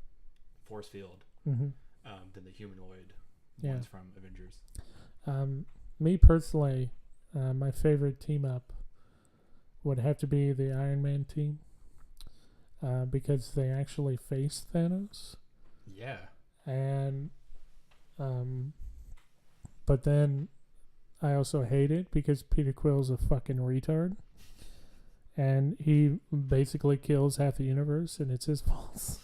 force field than the humanoid ones from Avengers. Me personally, my favorite team up would have to be the Iron Man team, because they actually faced Thanos. Yeah. And but then I also hate it because Peter Quill's a fucking retard, and he basically kills half the universe, and it's his fault.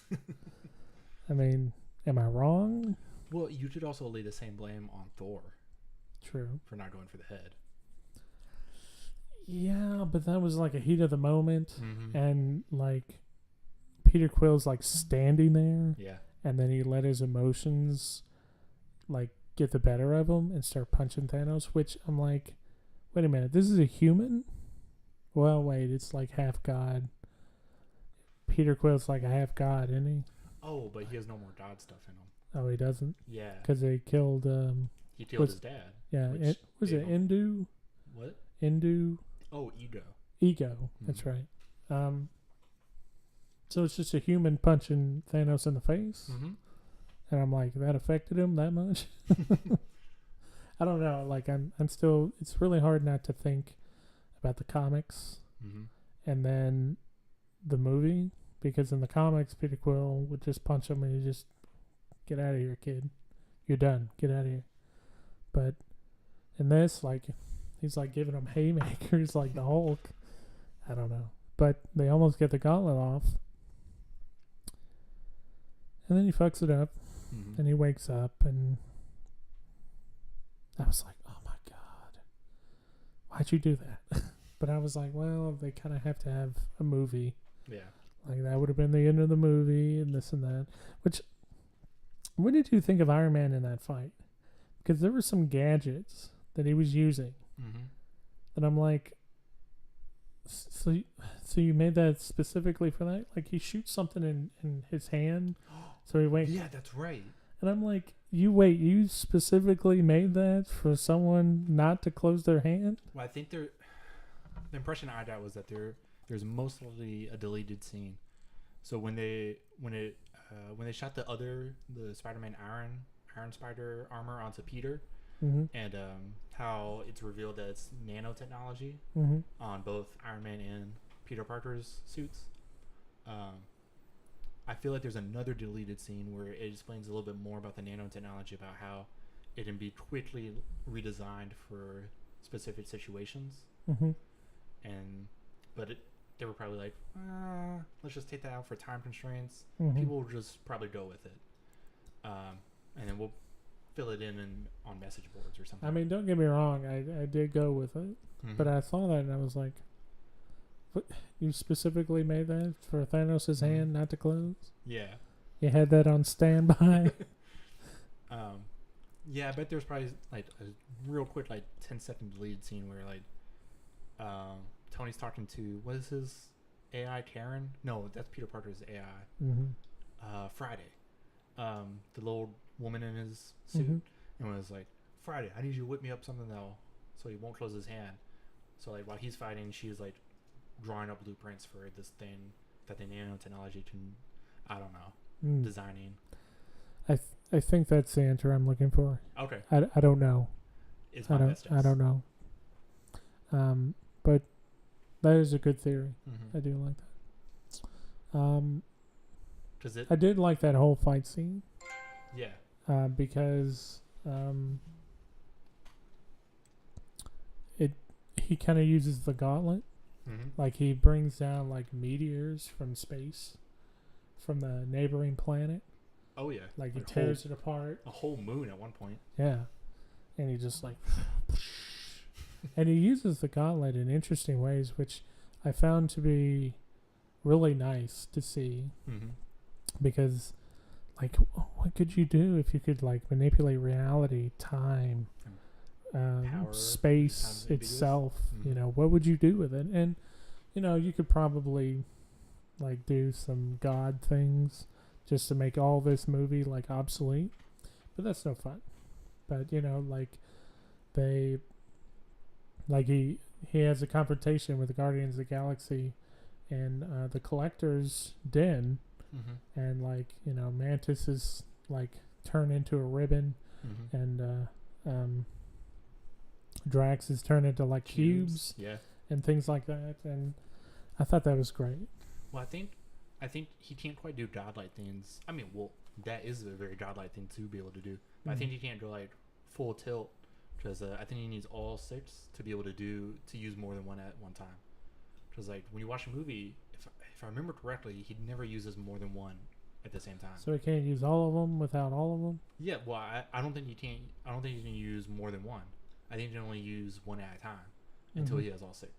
I mean, am I wrong? Well, you could also lay the same blame on Thor. True. For not going for the head. Yeah, but that was like a heat of the moment, and like Peter Quill's like standing there, and then he let his emotions like get the better of him and start punching Thanos, which I'm like, wait a minute, this is a human? Well, wait, it's like half god. Peter Quill's like a half god, isn't he? Oh, but he has no more god stuff in him. Oh, he doesn't? Yeah. Because they killed... he killed his dad. Yeah. Was it Indu? What? Indu? Oh, Ego. Ego. That's right. So it's just a human punching Thanos in the face? And I'm like, that affected him that much? I don't know. Like, I'm still... It's really hard not to think about the comics and then the movie, because in the comics, Peter Quill would just punch him and he just... Get out of here, kid. You're done. Get out of here. But in this, like, he's like giving him haymakers like the Hulk. I don't know. But they almost get the gauntlet off. And then he fucks it up. And he wakes up, and I was like, oh my God. Why'd you do that? But I was like, well, they kind of have to have a movie. Yeah. Like, that would have been the end of the movie and this and that. Which... What did you think of Iron Man in that fight? Because there were some gadgets that he was using. Mm-hmm. And I'm like, so you made that specifically for that? Like he shoots something in his hand, so he wait. Yeah, that's right. And I'm like, you specifically made that for someone not to close their hand? Well, I think the impression I got was that there's mostly a deleted scene. So when they shot the Spider-Man Iron Spider armor onto Peter, Mm-hmm. and how it's revealed that it's nanotechnology Mm-hmm. on both Iron Man and Peter Parker's suits. I feel like there's another deleted scene where it explains a little bit more about the nanotechnology, about how it can be quickly redesigned for specific situations. Mm-hmm. But they were probably like, let's just take that out for time constraints. Mm-hmm. People will just probably go with it, and then we'll fill it in on message boards or something. I mean, don't get me wrong, I did go with it, Mm-hmm. but I saw that and I was like, what? You specifically made that for Thanos' hand not to close? Yeah. You had that on standby? Yeah, I bet there's probably like a real quick 10-second deleted scene where Tony's talking to, what is his AI, Karen? No, that's Peter Parker's AI. Mm-hmm. Friday. The little woman in his suit. Mm-hmm. And was like, Friday, I need you to whip me up something so he won't close his hand. So while he's fighting, she's drawing up blueprints for this thing that the nanotechnology can, I don't know, designing. I think that's the answer I'm looking for. Okay. I don't know. It's my best guess. I don't know. But that is a good theory. Mm-hmm. I do like that. I did like that whole fight scene. Yeah. Because he kind of uses the gauntlet. Mm-hmm. Like he brings down meteors from space, from the neighboring planet. Oh yeah. Like he tears it apart. A whole moon at one point. Yeah. And he just and he uses the gauntlet in interesting ways, which I found to be really nice to see. Mm-hmm. Because what could you do if you could manipulate reality, time, power, space itself? Mm-hmm. What would you do with it? And you could probably do some god things just to make all this movie obsolete, but that's no fun. But he has a confrontation with the Guardians of the Galaxy and the Collector's den. Mm-hmm. And Mantis is turned into a ribbon. Mm-hmm. And Drax is turned into cubes. Yeah. And things like that. And I thought that was great. Well, I think he can't quite do godlike things. I mean, well, that is a very godlike thing to be able to do. But I think he can't go full tilt, because I think he needs all 6 to be able to use more than one at one time. Because when you watch a movie, if I remember correctly, he never uses more than one at the same time. So he can't use all of them without all of them? Yeah, well, I don't think he can. I don't think he can use more than one. I think he can only use one at a time until he has all 6.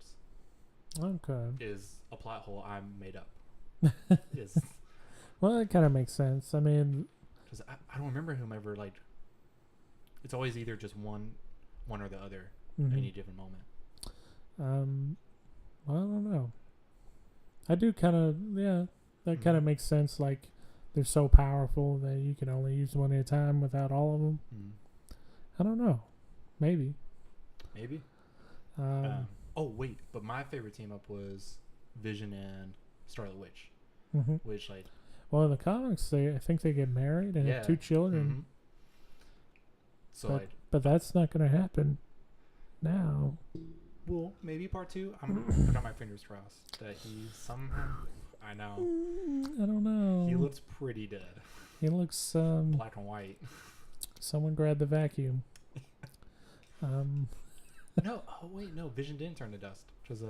Okay. Is a plot hole I made up. Well, that kind of makes sense. I mean, because I don't remember him ever it's always either just one or the other at any given moment. Well, I don't know. I do kind of, that kind of makes sense. They're so powerful that you can only use one at a time without all of them. I don't know. Maybe. Oh wait, but my favorite team up was Vision and Scarlet Witch. Mm-hmm. Which well, in the comics, I think they get married and have 2 children. Mm-hmm. So but that's not going to happen now. Well, maybe part 2. I got my fingers crossed that he somehow. I know. I don't know. He looks pretty dead. He looks black and white. Someone grabbed the vacuum. No. Oh wait, no. Vision didn't turn to dust because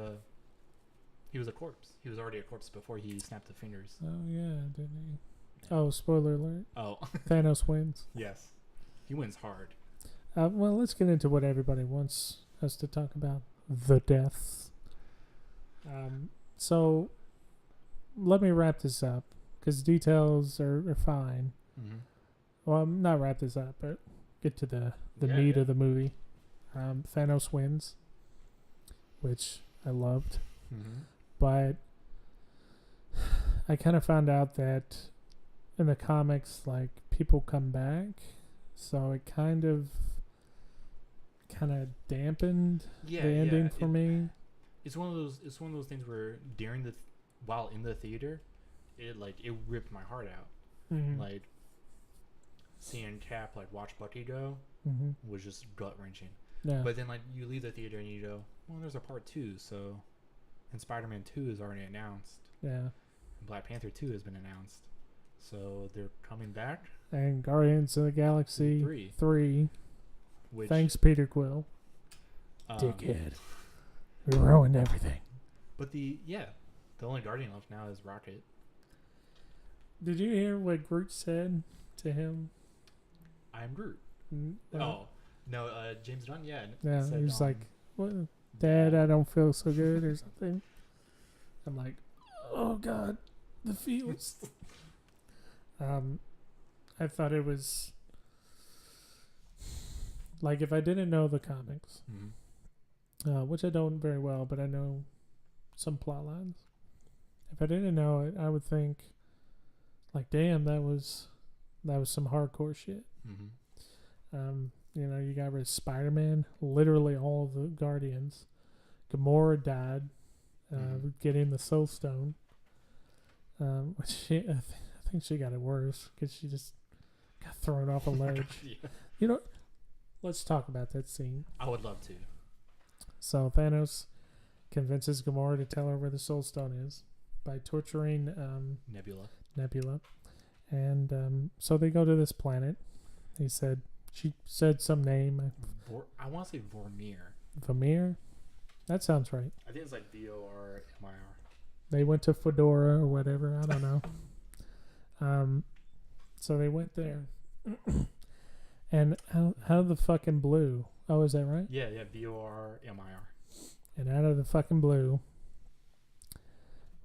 he was a corpse. He was already a corpse before he snapped the fingers. Oh yeah, didn't he? Oh, spoiler alert. Oh. Thanos wins. Yes. He wins hard. Well, let's get into what everybody wants us to talk about. The deaths. So, let me wrap this up, because details are fine. Mm-hmm. Well, not wrap this up, but get to the meat of the movie. Thanos wins, which I loved. Mm-hmm. But I kind of found out that in the comics, like, people come back, so it kind of dampened Yeah, the ending for me. It's one of those. It's one of those things where while in the theater, it ripped my heart out. Mm-hmm. Like seeing Cap watch Bucky go Mm-hmm. was just gut wrenching. Yeah. But then you leave the theater and you go, well, there's a part 2, so, and Spider-Man 2 is already announced. Yeah. And Black Panther 2 has been announced, so they're coming back. And Guardians of the Galaxy 3. Which, Thanks, Peter Quill. Dickhead. We ruined everything. But the only Guardian left now is Rocket. Did you hear what Groot said to him? I'm Groot. No, James Gunn, he said, was like, "What, Dad? I don't feel so good," or something. I'm like, "Oh God, the feels." I thought it was like, if I didn't know the comics, which I don't very well, but I know some plot lines. If I didn't know it, I would think, like, damn, that was some hardcore shit. Mm-hmm. You got rid of Spider-Man, literally all of the Guardians. Gamora died, getting the Soul Stone. Which I think she got it worse because she just got thrown off a ledge. Yeah. Let's talk about that scene. I would love to. So Thanos convinces Gamora to tell her where the Soul Stone is by torturing Nebula. And so they go to this planet. She said some name. I want to say Vormir. Vormir? That sounds right. I think it's like Vormir. They went to Fedora or whatever. I don't know. So they went there. And out of the fucking blue. Oh, is that right? Yeah, Vormir. And out of the fucking blue,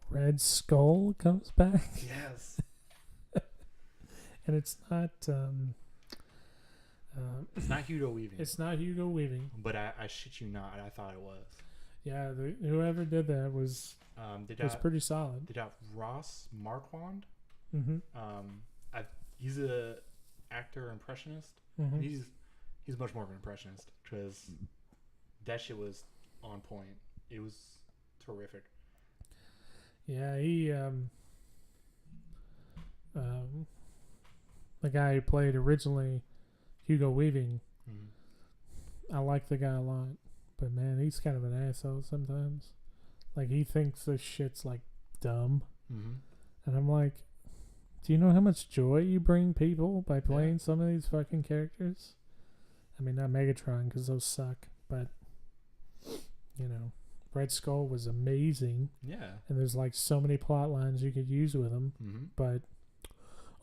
Red Skull comes back. Yes. And it's not... it's not Hugo Weaving. It's not Hugo Weaving. But I shit you not, I thought it was. Yeah, whoever did that was pretty solid. They got Ross Marquand. Mm-hmm. He's a actor impressionist. Mm-hmm. He's much more of an impressionist because that shit was on point. It was terrific. Yeah, he the guy who played originally Hugo Weaving. Mm-hmm. I like the guy a lot, but man, he's kind of an asshole sometimes. Like, he thinks this shit's like dumb, and I'm like, do you know how much joy you bring people by playing some of these fucking characters? I mean, not Megatron, because those suck, but Red Skull was amazing. Yeah, and there's like so many plot lines you could use with him, but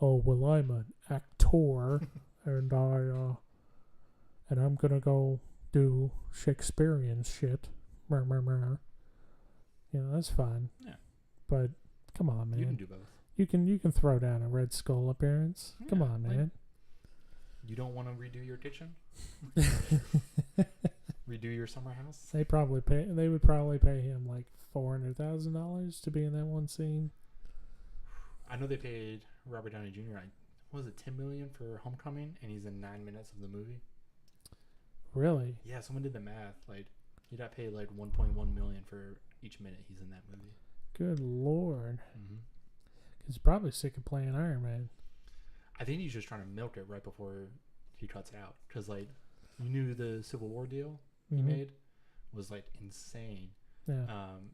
I'm an actor, and I'm gonna go do Shakespearean shit. That's fine. Yeah, but come on, man. You can do both. You can throw down a Red Skull appearance. Yeah, come on, man. You don't want to redo your kitchen? Redo your summer house? They would probably pay him like $400,000 to be in that one scene. I know they paid Robert Downey Jr. $10 million for Homecoming, and he's in 9 minutes of the movie. Really? Yeah, someone did the math. Like, he got paid like $1.1 million for each minute he's in that movie. Good Lord. He's probably sick of playing Iron Man. I think he's just trying to milk it right before he cuts out. Because, like, you knew the Civil War deal he made was, like, insane. Yeah.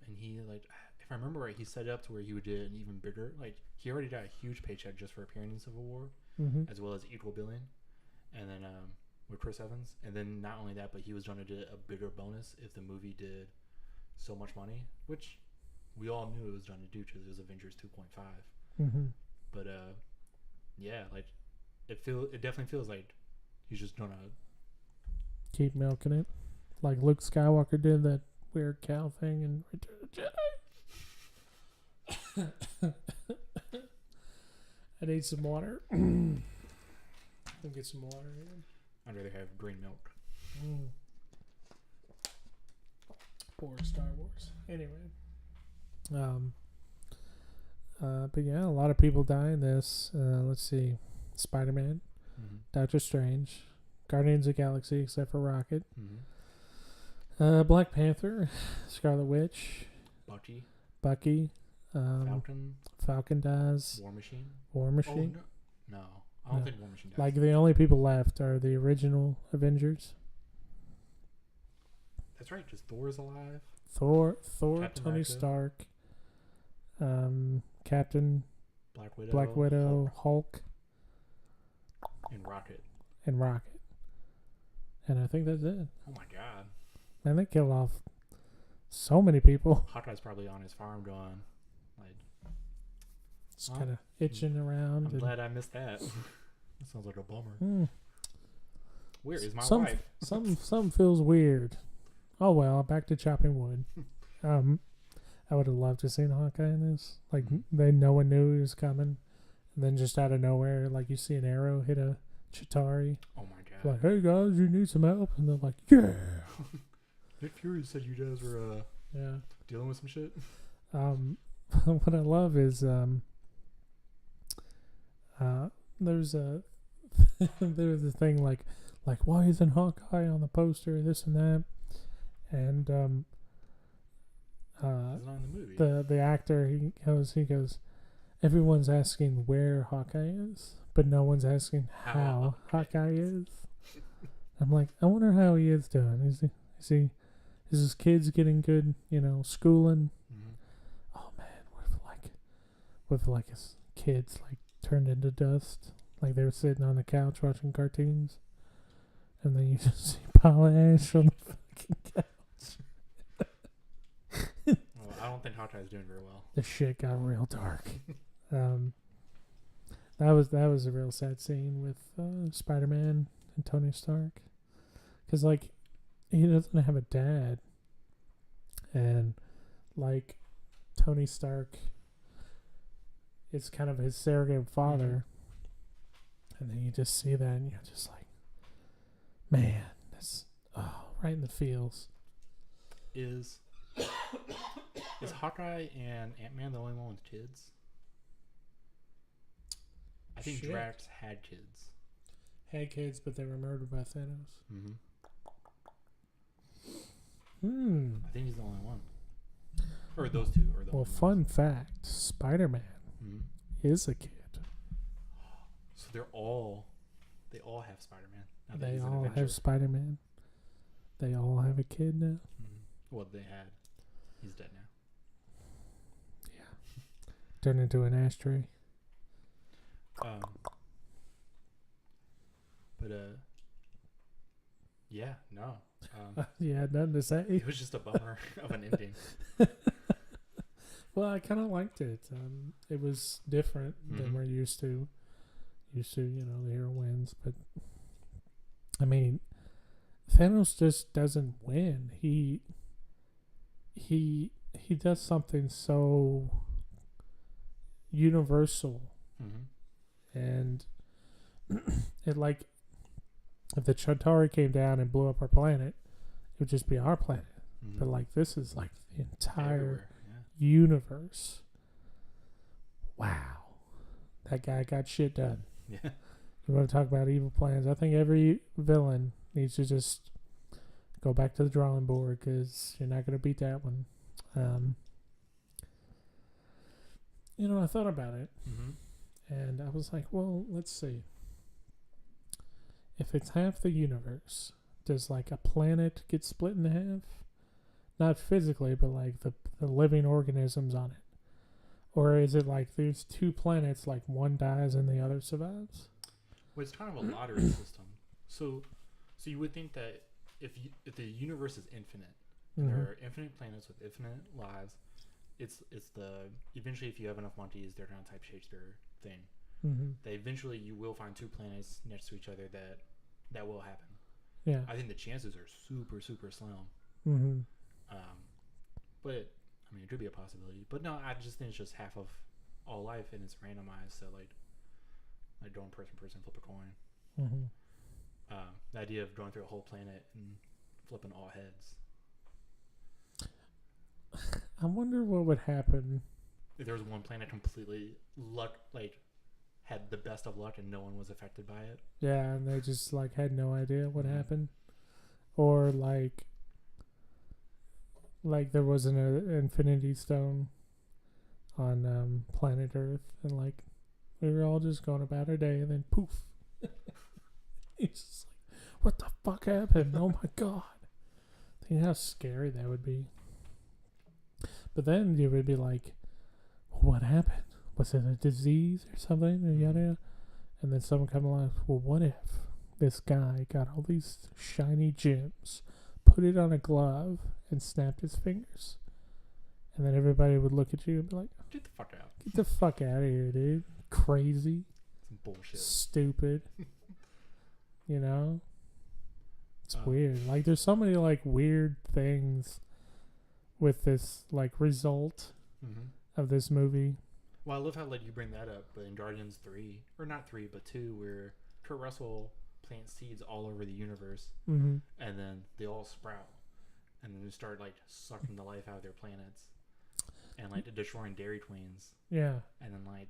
And he, like, if I remember right, he set it up to where he would do an even bigger, like, he already got a huge paycheck just for appearing in Civil War, as well as equal billing. And then, with Chris Evans. And then not only that, but he was going to do a bigger bonus if the movie did so much money, which we all knew it was going to do because it was Avengers 2.5. But yeah, like it definitely feels like he's just gonna keep milking it, like Luke Skywalker did that weird cow thing in Return of the Jedi. I need some water. I'll get some water here. I'd rather have green milk. Poor Star Wars. Anyway. But yeah, a lot of people die in this. Let's see. Spider-Man, Doctor Strange, Guardians of the Galaxy, except for Rocket. Black Panther, Scarlet Witch, Bucky, Falcon dies. War Machine. Oh, no. I don't think War Machine dies. Like the only people left are the original Avengers. That's right. Just Thor's alive. Thor, Captain Tony America. Stark, Captain, Black Widow, Hulk, and Rocket. and Rocket. And I think that's it. Oh my god. Man, they killed off so many people. Hawkeye's probably on his farm going, like, Just kind of itching around. I'm glad I missed that. That sounds like a bummer. Where is my wife? Something feels weird. Oh well, back to chopping wood. I would have loved to seen Hawkeye in this. Like no one knew he was coming, and then just out of nowhere, like you see an arrow hit a Chitauri. Oh my god! Like, hey guys, you need some help? And they're like, yeah. Nick Fury said you guys were dealing with some shit. What I love is there's a there's a thing like why isn't Hawkeye on the poster, this and that, and He's not in the movie. the actor he goes everyone's asking where Hawkeye is, but no one's asking how Hawkeye is. I'm like, I wonder how he is doing. Is his kids getting good, schooling? Oh man, what if his kids like turned into dust, like they were sitting on the couch watching cartoons, and then you just see a pile of ash on the fucking couch. Well, I don't think Hawkeye's doing very well. The shit got real dark. That was a real sad scene with Spider-Man and Tony Stark, because like he doesn't have a dad, and like Tony Stark is kind of his surrogate father, and then you just see that and you're just like, man, that's right in the feels. Is Hawkeye and Ant-Man the only one with kids? I think Drax had kids. Had kids, but they were murdered by Thanos. I think he's the only one. Or those two are the only fun fact, Spider-Man is a kid. So they all have Spider-Man. They all have Spider-Man. They all have a kid now. Well, they had. He's dead now. Yeah. Turned into an ashtray. Yeah, no. Yeah, nothing to say. It was just a bummer of an ending. Well, I kind of liked it. It was different than we're used to. The hero wins, but I mean, Thanos just doesn't win. He does something so universal, and it like if the Chitauri came down and blew up our planet, it would just be our planet. But like this is like the entire universe. Wow, that guy got shit done. Yeah. You want to talk about evil plans? I think every villain needs to just go back to the drawing board, because you're not going to beat that one. I thought about it, and I was like, well, let's see. If it's half the universe, does like a planet get split in half? Not physically, but like the living organisms on it. Or is it like there's two planets, like one dies and the other survives? Well, it's kind of a lottery system. So you would think that if the universe is infinite, and there are infinite planets with infinite lives, it's the eventually if you have enough monkeys, they're gonna type Shakespeare thing. That eventually you will find two planets next to each other that will happen. Yeah, I think the chances are super super slim. But I mean, it could be a possibility. But no, I just think it's just half of all life, and it's randomized. So like going person flip a coin. The idea of going through a whole planet and flipping all heads. I wonder what would happen. If there was one planet completely had the best of luck and no one was affected by it. Yeah, and they just like had no idea what Mhm. happened, or like there was an Infinity Stone on planet Earth, and like we were all just going about our day, and then poof, it's just like, what the fuck happened? Oh my god! Think how scary that would be. But then you would be like, what happened? Was it a disease or something? Or yada yada. And then someone come along, well, what if this guy got all these shiny gems, put it on a glove, and snapped his fingers? And then everybody would look at you and be like, Get the fuck out. get the fuck out of here, dude. Crazy. Some bullshit. Stupid. You know? It's weird. Like, there's so many, like, weird things with this, like, result of this movie. Well, I love how like you bring that up, but in Guardians 3, or not 3, but 2, where Kurt Russell plants seeds all over the universe, Mm-hmm. and then they all sprout, and then they start like sucking the life out of their planets, and like destroying Dairy Queens, Yeah. and then like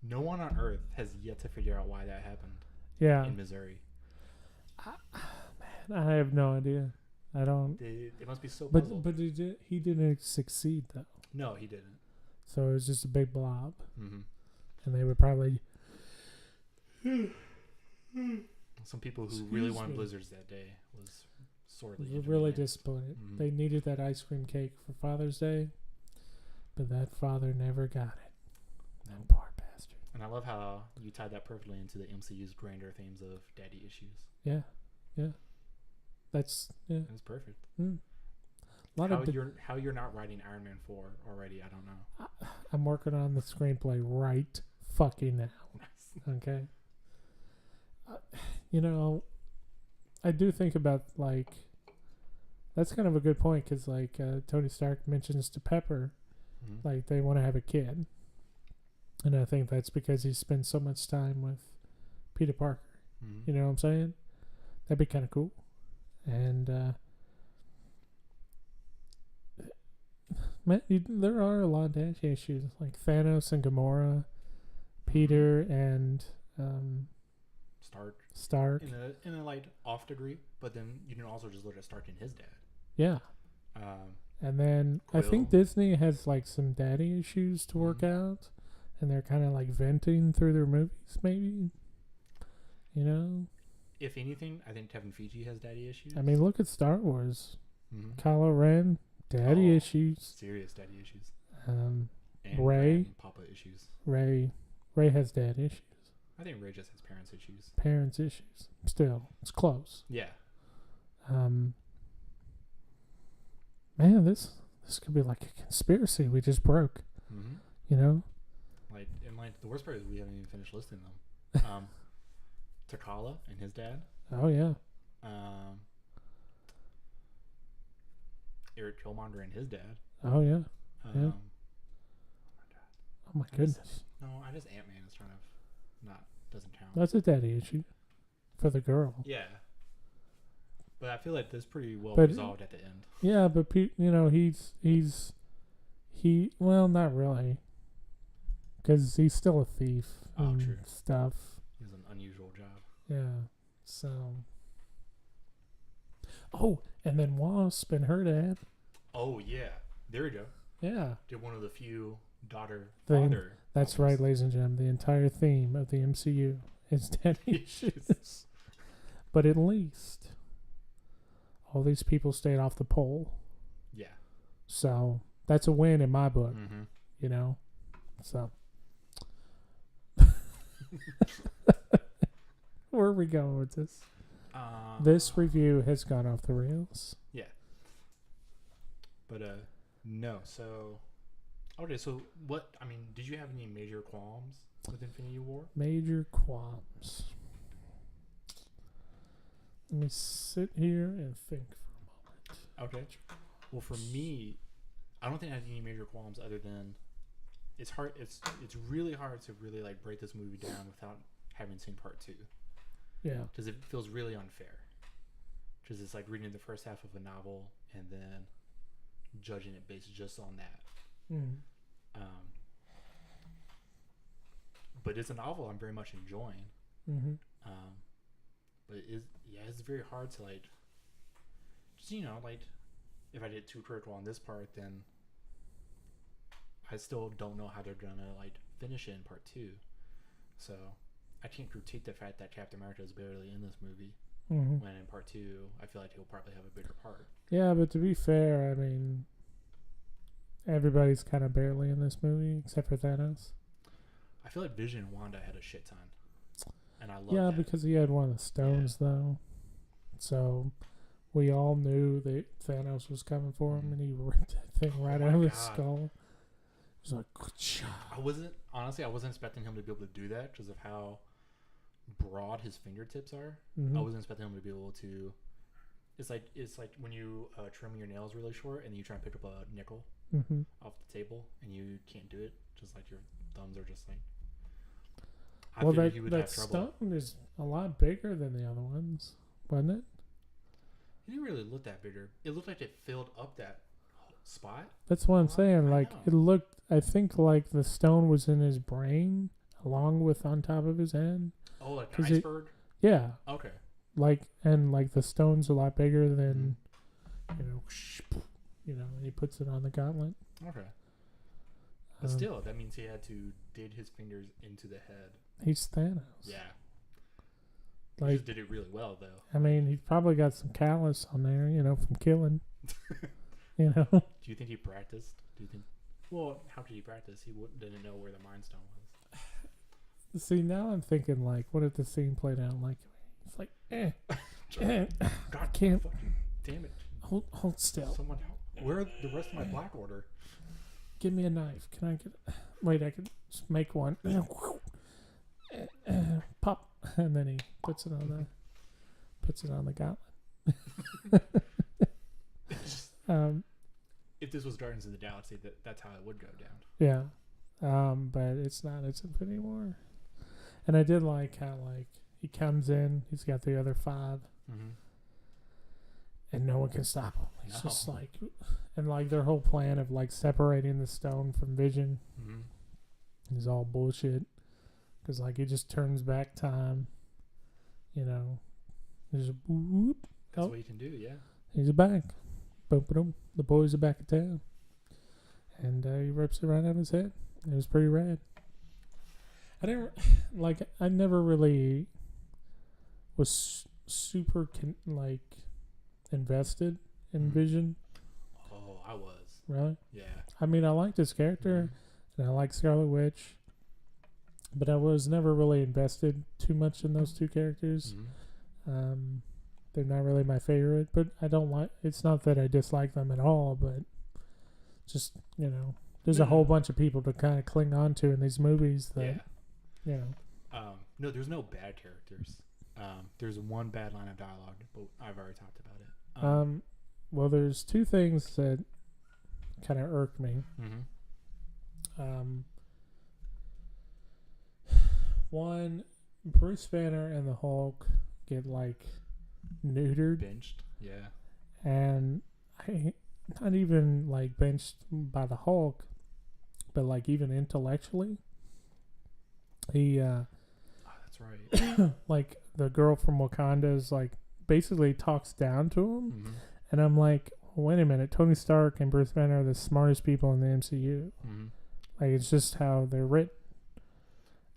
no one on Earth has yet to figure out why that happened. Yeah. In Missouri. Man, I have no idea. I don't. They must be so But puzzled. he didn't succeed though. No, he didn't. So it was just a big blob, Mm-hmm. and they would probably. Some people who Excuse really wanted me. blizzards that day was sorely Really inconvenienced. disappointed. Mhm. They needed that ice cream cake for Father's Day, but that father never got it. That poor bastard. And I love how you tied that perfectly into the MCU's grander themes of daddy issues. Yeah, yeah. That's yeah. It was perfect. A lot How of. how you're not writing Iron Man 4 already, I don't know. I'm working on the screenplay right fucking now. Okay. You know, I do think about like. That's kind of a good point because like Tony Stark mentions to Pepper, Mm-hmm. like they want to have a kid, and I think that's because he spends so much time with Peter Parker. Mm-hmm. You know what I'm saying? That'd be kind of cool. And man, there are a lot of daddy issues like Thanos and Gamora, Peter and Stark. In a like off degree, but then you can also just look at Stark and his dad. Yeah. And then I think Quill. Disney has like some daddy issues to work out, and they're kind of like venting through their movies, maybe. You know? If anything, I think Kevin Feige has daddy issues. I mean, look at Star Wars. Mm-hmm. Kylo Ren, daddy Oh. issues. Serious daddy issues. And Ray, Papa issues. Ray has dad issues. I think Ray just has parents issues. Parents issues. Still, it's close. Yeah. Man, this could be like a conspiracy we just broke. Mm-hmm. You know? Like, and like the worst part is we haven't even finished listing them. T'Challa and his dad. Oh yeah. Eric Killmonger and his dad. Oh yeah. Yeah. Oh Oh my goodness. No, I just Ant-Man is trying to doesn't count. That's a daddy issue for the girl. Yeah. But I feel like this pretty well But- resolved at the end. Yeah, but you know, well, not really, because he's still a thief and true. stuff. He has an unusual job. Yeah. So. Oh, and then Wasp and her dad. Oh yeah, there we go. Yeah. Did one of the few daughter Thing. father. That's right, ladies and gentlemen. The entire theme of the MCU is daddy issues. But at least all these people stayed off the pole. Yeah. So that's a win in my book, Mm-hmm. you know? So. Where are we going with this? This review has gone off the rails. Yeah. But no. So okay. So what? I mean, did you have any major qualms with Infinity War? Major qualms. Let me sit here and think for a moment. Okay. Well, for me, I don't think I had any major qualms other than it's hard. It's really hard to really like break this movie down without having seen part 2. Yeah. Because it feels really unfair. Because it's like reading the first half of a novel and then judging it based just on that. Mm. But it's a novel I'm very much enjoying. Mm-hmm. But it's very hard to like, just, like if I did too critical on this part, then I still don't know how they're gonna like finish it in part 2. So I can't critique the fact that Captain America is barely in this movie. Mm-hmm. When in part 2, I feel like he'll probably have a bigger part. Yeah, but to be fair, I mean, everybody's kind of barely in this movie except for Thanos. I feel like Vision and Wanda had a shit ton, and I love Yeah, that. because he had one of the stones though, so we all knew that Thanos was coming for him, and he ripped that thing right out of his skull. It was like, I wasn't expecting him to be able to do that because of how broad his fingertips are. Mm-hmm. I wasn't expecting him to be able to. It's like when you trim your nails really short and you try and pick up a nickel mm-hmm. off the table and you can't do it. Just like your thumbs are just like. Well, that stone is a lot bigger than the other ones, wasn't it? It didn't really look that bigger. It looked like it filled up that spot. That's what I'm saying. Like, it looked, I think, like the stone was in his brain along with on top of his head. Oh, like an iceberg? Yeah. Okay. Like, and like the stone's a lot bigger than, and he puts it on the gauntlet. Okay. But still, that means he had to dig his fingers into the head. He's Thanos. Yeah. Like, he just did it really well, though. I mean, he's probably got some callus on there, from killing. Do you think he practiced? Do you think? Well, how could he practice? He didn't know where the Mind Stone was. See, now I'm thinking, like, what if the scene played out like, it's like, God, I can't. Damn it. Hold still. Someone help. Where are the rest of my black order? Give me a knife. Can I get? Wait, I can just make one. Pop, and then he puts it on the gauntlet. If this was Guardians of the Galaxy, that's how it would go down. Yeah, but it's not. It's Infinity War, and I did like how he comes in. He's got the other 5. Mm-hmm. And no one can stop him. He's just like, and like their whole plan of like separating the stone from Vision is all bullshit. Because like he just turns back time, There's a whoop. That's what you can do, yeah. He's back. Boom, boom. The boys are back in town, and he rips it right out of his head. It was pretty rad. I never really was super invested in Vision. Oh, I was. Really? Yeah. I mean, I liked his character, and I like Scarlet Witch, but I was never really invested too much in those two characters. They're not really my favorite, but I don't like. It's not that I dislike them at all, but just there's a whole bunch of people to kind of cling on to in these movies that no, there's no bad characters. There's one bad line of dialogue, but I've already talked about it. Well, there's 2 things that kind of irk me. One, Bruce Banner and the Hulk get neutered, benched, yeah, and not even benched by the Hulk, but even intellectually, he that's right. The girl from Wakanda is basically talks down to him, and I'm like, wait a minute, Tony Stark and Bruce Banner are the smartest people in the MCU. It's just how they're written.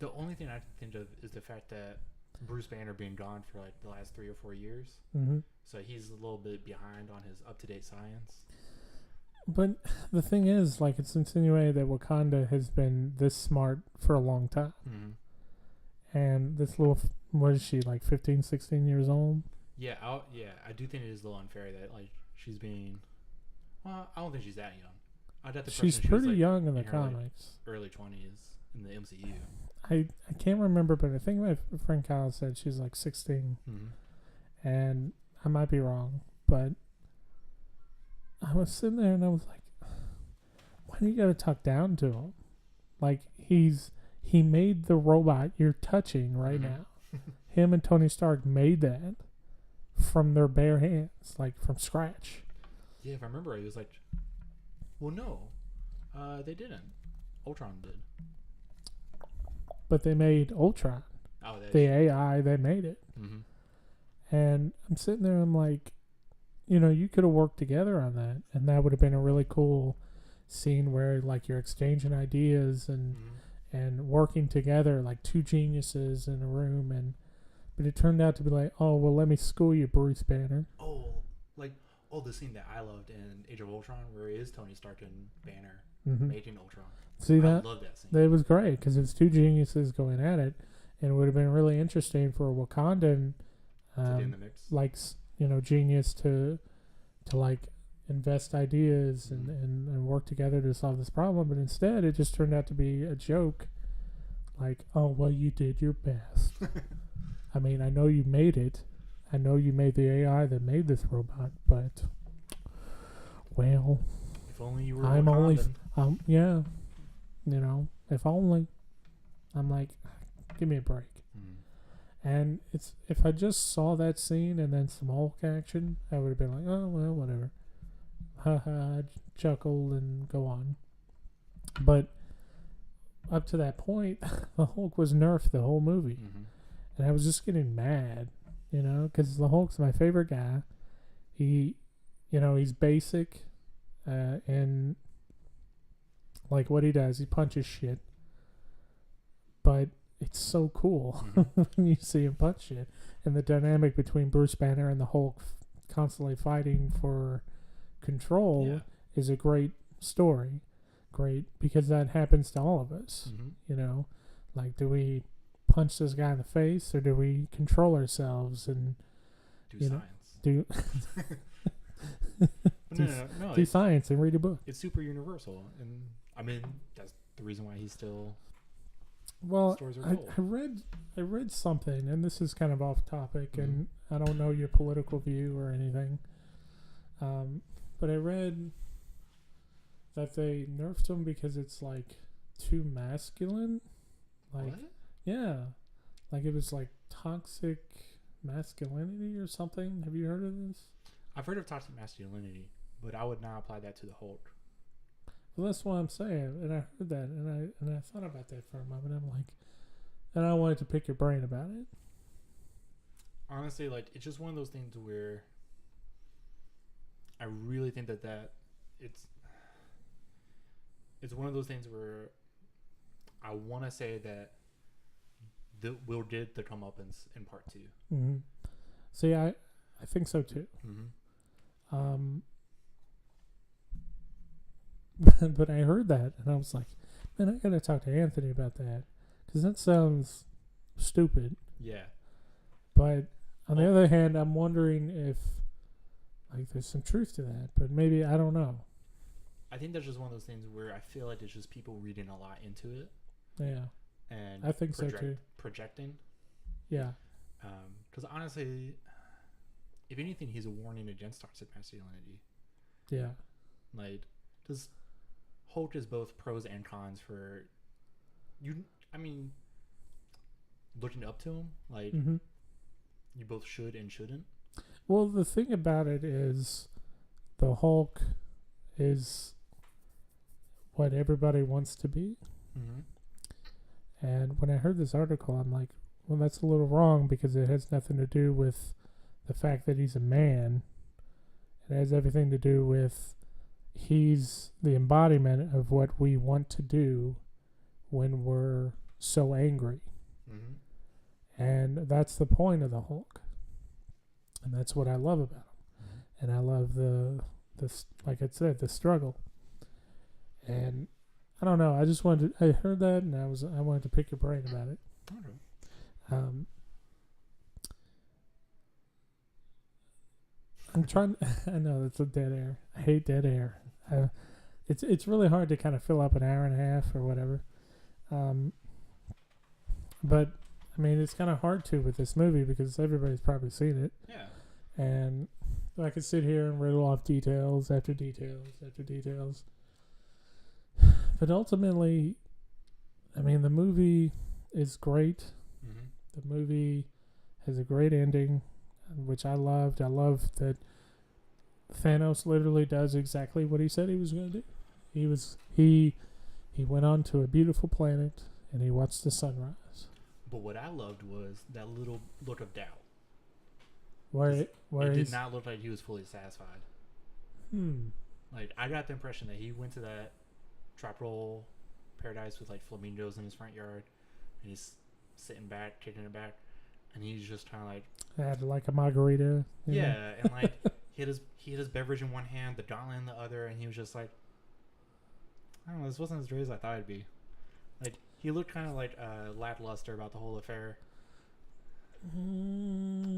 The only thing I can think of is the fact that Bruce Banner being gone for the last 3 or 4 years, so he's a little bit behind on his up-to-date science. But the thing is, it's insinuated that Wakanda has been this smart for a long time. And this little, what is she, 15, 16 years old? Yeah, I do think it is a little unfair that she's being. Well, I don't think she's that young. I got the she's pretty young in the comics. Early 20s in the MCU. I can't remember, but I think my friend Kyle said she's 16. And I might be wrong, but I was sitting there and I was like, why do you got to talk down to him? He made the robot you're touching right now. Him and Tony Stark made that from their bare hands, from scratch. Yeah, if I remember, he was Well, no, they didn't. Ultron did. But they made Ultron. Oh, that's The AI, they made it. Mm-hmm. And I'm sitting there, I'm like, you could have worked together on that. And that would have been a really cool scene where, like, you're exchanging ideas and working together like two geniuses in a room. But it turned out to be like, oh, well, let me school you, Bruce Banner. The scene that I loved in Age of Ultron where it is Tony Stark and Banner Mm-hmm. making Ultron. See that? I love that scene. It was great because it's two geniuses going at it. And it would have been really interesting for a Wakandan, to be in the mix. like, genius to like invest ideas Mm-hmm. and work together to solve this problem. But instead, it just turned out to be a joke. Like, oh, well, you did your best. I mean, I know you made it. I know you made the AI that made this robot, but, well, If only you were I'm only, Wakandan. yeah, if only. I'm like, give me a break. And if I just saw that scene and then some Hulk action, I would have been like, oh, well, whatever. Haha, chuckle and go on. But up to that point, the Hulk was nerfed the whole movie. Mm-hmm. And I was just getting mad, because the Hulk's my favorite guy. He, he's basic, and like what he does, he punches shit. But it's so cool when you see him punch shit. And the dynamic between Bruce Banner and the Hulk constantly fighting for control is a great story. Great, because that happens to all of us. Mm-hmm. Like, do we punch this guy in the face or do we control ourselves and do science? Do No. do science and read a book. It's super universal, and I mean that's the reason why he's still. Well, stories are I told. read something, and this is kind of off topic, Mm-hmm. and I don't know your political view or anything. But I read that they nerfed him because it's like too masculine. Like, What? yeah, like it was like toxic masculinity or something. Have you heard of this? I've heard of toxic masculinity, but I would not apply that to the Hulk. Well, that's what I'm saying, and I heard that, and I thought about that for a moment. I'm like, and I wanted to pick your brain about it. Honestly, like it's just one of those things where I really think that it's one of those things where I want to say that Will did the comeuppance in part 2. Mm-hmm. See, I think so too. Mm-hmm. But I heard that, and I was like, man, I gotta talk to Anthony about that, because that sounds stupid. Yeah. But on the other hand, I'm wondering if, like, there's some truth to that, but maybe, I don't know. I think that's just one of those things where I feel like it's just people reading a lot into it. Yeah. And I think so too. Projecting. Yeah. Because honestly, if anything, he's a warning against toxic masculinity. Yeah. Like, does Hulk is both pros and cons for you. I mean, looking up to him, like you both should and shouldn't. Well, the thing about it is, the Hulk is what everybody wants to be. Mm-hmm. And when I heard this article, I'm like, well, that's a little wrong, because it has nothing to do with the fact that he's a man. It has everything to do with he's the embodiment of what we want to do when we're so angry. Mm-hmm. And that's the point of the Hulk. And that's what I love about him. Mm-hmm. And I love the like I said, the struggle. And I don't know, I heard that, and I wanted to pick your brain about it. Okay. I'm trying. I know that's a dead air. I hate dead air. It's really hard to kind of fill up an hour and a half or whatever. But I mean, it's kind of hard to with this movie because everybody's probably seen it. Yeah. And I could sit here and riddle off details after details after details. But ultimately, I mean, the movie is great. Mm-hmm. The movie has a great ending, which I loved. I love that Thanos literally does exactly what he said he was going to do. he went on to a beautiful planet and he watched the sunrise. But what I loved was that little look of doubt. Where It did he's not look like he was fully satisfied. hmm. Like, I got the impression that he went to that tropical paradise with like flamingos in his front yard, and he's sitting back, kicking it back, and he's just kind of like, Had like a margarita. You know? yeah, and like he had his beverage in one hand, the gauntlet in the other, and he was just like, I don't know, this wasn't as great as I thought it'd be. Like, he looked kind of like lackluster about the whole affair,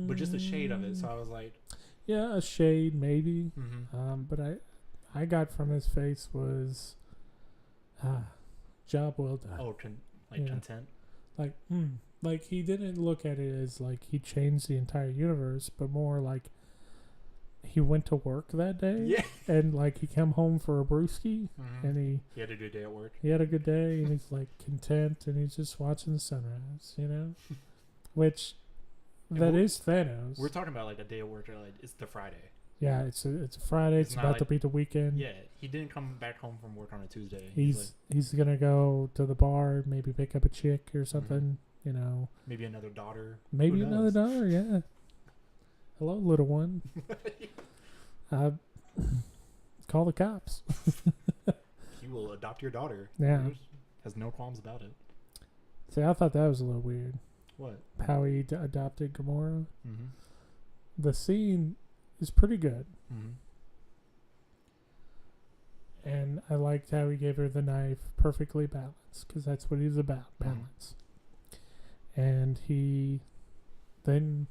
but just a shade of it. So I was like, yeah, a shade maybe. mm-hmm. But I got from his face was job well done. Oh, Yeah. content. Like he didn't look at it as like he changed the entire universe, but more like he went to work that day. Yeah. And like he came home for a brewski, Mm-hmm. and He had a good day at work. he had a good day, and he's like content, and he's just watching the sunrise, you know, which And that we're- is Thanos. We're talking about like a day at work, like it's the Friday. Yeah, it's a Friday. It's It's not about like- to be the weekend. Yeah, he didn't come back home from work on a Tuesday. He's gonna go to the bar, maybe pick up a chick or something. You know, maybe another daughter. maybe Who another knows? dollar. Yeah. Hello, little one. Call the cops. He will adopt your daughter. Yeah. He has no qualms about it. See, I thought that was a little weird. What? How he adopted Gamora. Mm-hmm. The scene is pretty good, Mm-hmm. and I liked how he gave her the knife perfectly balanced, because that's what he's about, Mhm. balance. And he then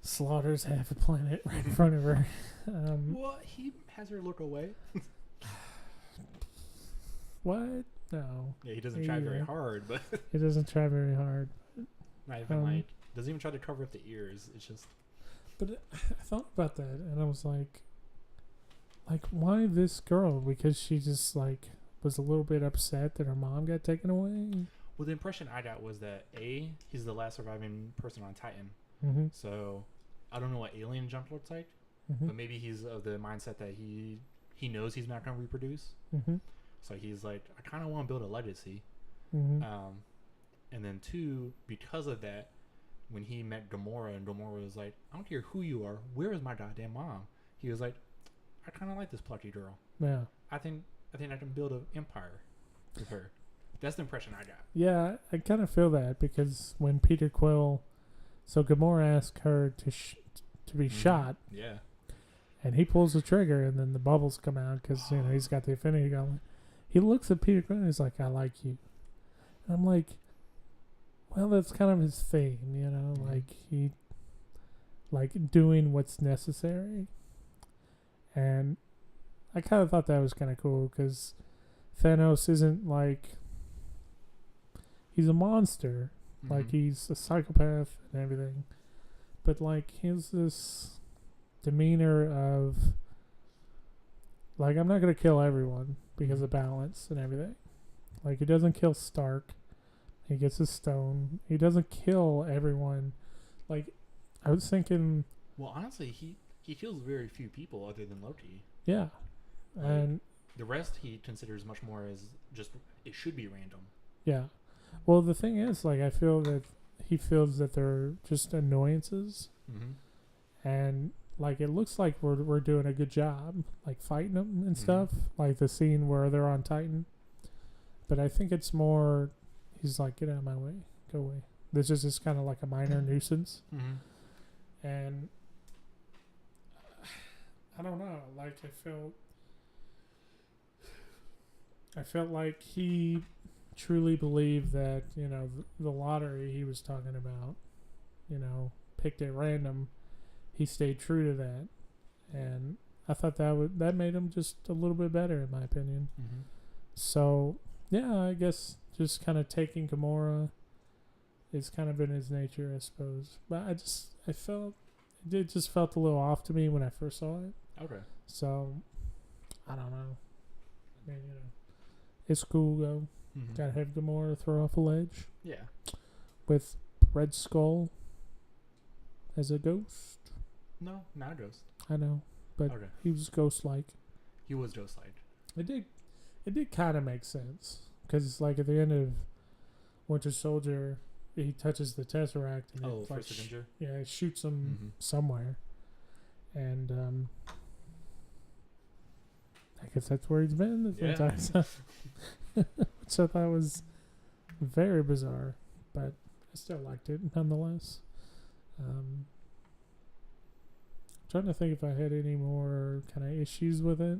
slaughters half a planet right in front of her. Well, he has her look away. What? No, Yeah, he doesn't try very Yeah. hard, but he doesn't try very hard. not even Um, like doesn't even try to cover up the ears. It's just But I thought about that, and I was like, why this girl? Because she just like was a little bit upset that her mom got taken away. well, the impression I got was that he's the last surviving person on Titan. Mm-hmm. So I don't know what alien jump looks like, Mm-hmm. but maybe he's of the mindset that he knows he's not going to reproduce. Mm-hmm. So he's like, I kind of want to build a legacy. Mm-hmm. And then two, because of that, when he met Gamora, and Gamora was like, I don't care who you are, where is my goddamn mom? He was like, I kind of like this plucky girl. Yeah. I think I can build an empire with her. That's the impression I got. Yeah, I kind of feel that, because when Peter Quill, so Gamora asked her to be shot, Yeah. and he pulls the trigger, and then the bubbles come out because he's got the Infinity Gauntlet. He looks at Peter Quill and he's like, "I like you." And I'm like, well, that's kind of his thing, you know, Mhm. like he doing what's necessary. And I kind of thought that was kind of cool, because Thanos isn't like, he's a monster, like Mhm. he's a psychopath and everything, but like he's this demeanor of like, I'm not gonna kill everyone because of balance and everything. Like, he doesn't kill Stark. He gets his stone. He doesn't kill everyone. Like, I was thinking, Well, honestly, he kills very few people other than Loki. yeah, Like, and the rest he considers much more as just it should be random. yeah. Well, the thing is, like, I feel that he feels that they're just annoyances, Mm-hmm. and like, it looks like we're doing a good job, like fighting them and Mhm. stuff. Like the scene where they're on Titan, but I think it's more, he's like, get out of my way, go away. This is just kind of like a minor nuisance, Mm-hmm. and I don't know. Like, I felt like he truly believed that, you know, the lottery he was talking about, you know, picked at random. He stayed true to that, and I thought that made him just a little bit better, in my opinion. Mm-hmm. So yeah, I guess just kind of taking Gamora is kind of in his nature, I suppose. But it just felt a little off to me when I first saw it. Okay. So I don't know. I mean, you know, it's cool though. Mm-hmm. Gotta have Gamora throw off a ledge Yeah. with Red Skull as a ghost. No, not a ghost. I know, but Okay. he was ghost-like. He was ghost-like. It did. It did kind of make sense because, like, at the end of Winter Soldier, he touches the Tesseract and Oh, it, like, First Avenger. yeah, it shoots him Mm-hmm. somewhere, and I guess that's where he's been this Yeah. entire time. Which I thought was very bizarre, but I still liked it nonetheless. Trying to think if I had any more kind of issues with it.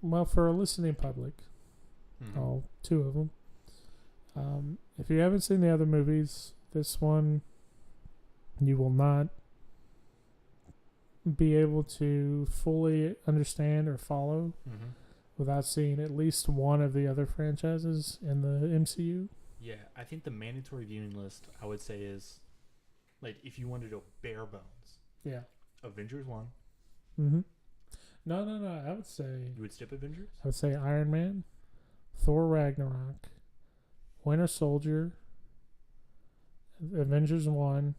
Well, for a listening public, Mm-hmm. all two of them. If you haven't seen the other movies, this one you will not be able to fully understand or follow Mm-hmm. without seeing at least one of the other franchises in the MCU. Yeah, I think the mandatory viewing list I would say is, like, if you wanted to go bare bones, Yeah. Avengers 1. Mm-hmm. No. I would say You would skip Avengers? Iron Man, Thor Ragnarok, Winter Soldier, Avengers 1,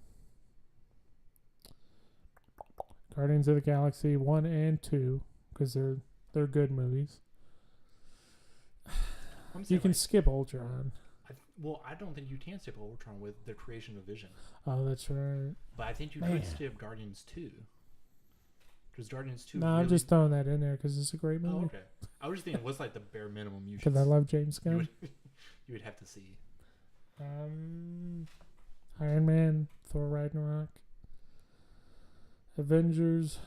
Guardians of the Galaxy 1 and 2, because they're good movies. I'm You saying, can like, skip Ultron. I don't think you can skip Ultron with the creation of Vision. Oh, that's right. But I think you Man. could skip Guardians 2. Because Guardians 2 No, really... I'm just throwing that in there because it's a great Oh, movie. okay. I was just thinking, what's like the bare minimum you should Because I love James you Gunn. would, you would have to see. Iron Man, Thor Ragnarok, Avengers.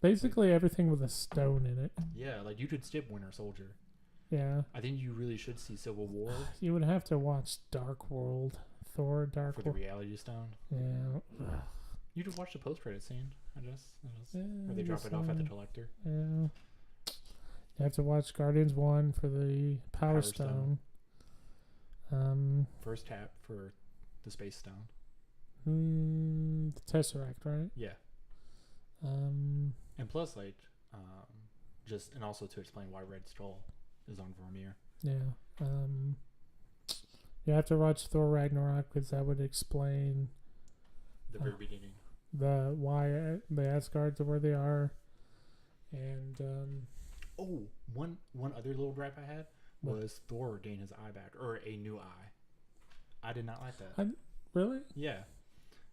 Basically everything with a stone in it. Yeah, like you could skip Winter Soldier. Yeah. I think you really should see Civil War You would have to watch Dark World. Thor, Dark for the World. Reality Stone. Yeah. You could watch the post-credit scene, I guess. Yeah, Where they drop it off at the collector. Yeah. You have to watch Guardians 1 for the Power Power Stone. First tap for the Space Stone. The Tesseract, right? Yeah. Um, And plus, like, and also to explain why Red Skull is on Vormir. yeah. You have to watch Thor Ragnarok because that would explain The very beginning. why the Asgards are where they are. And Oh, one other little gripe I had What? was Thor getting his eye back, or a new eye. I did not like that. really, Yeah.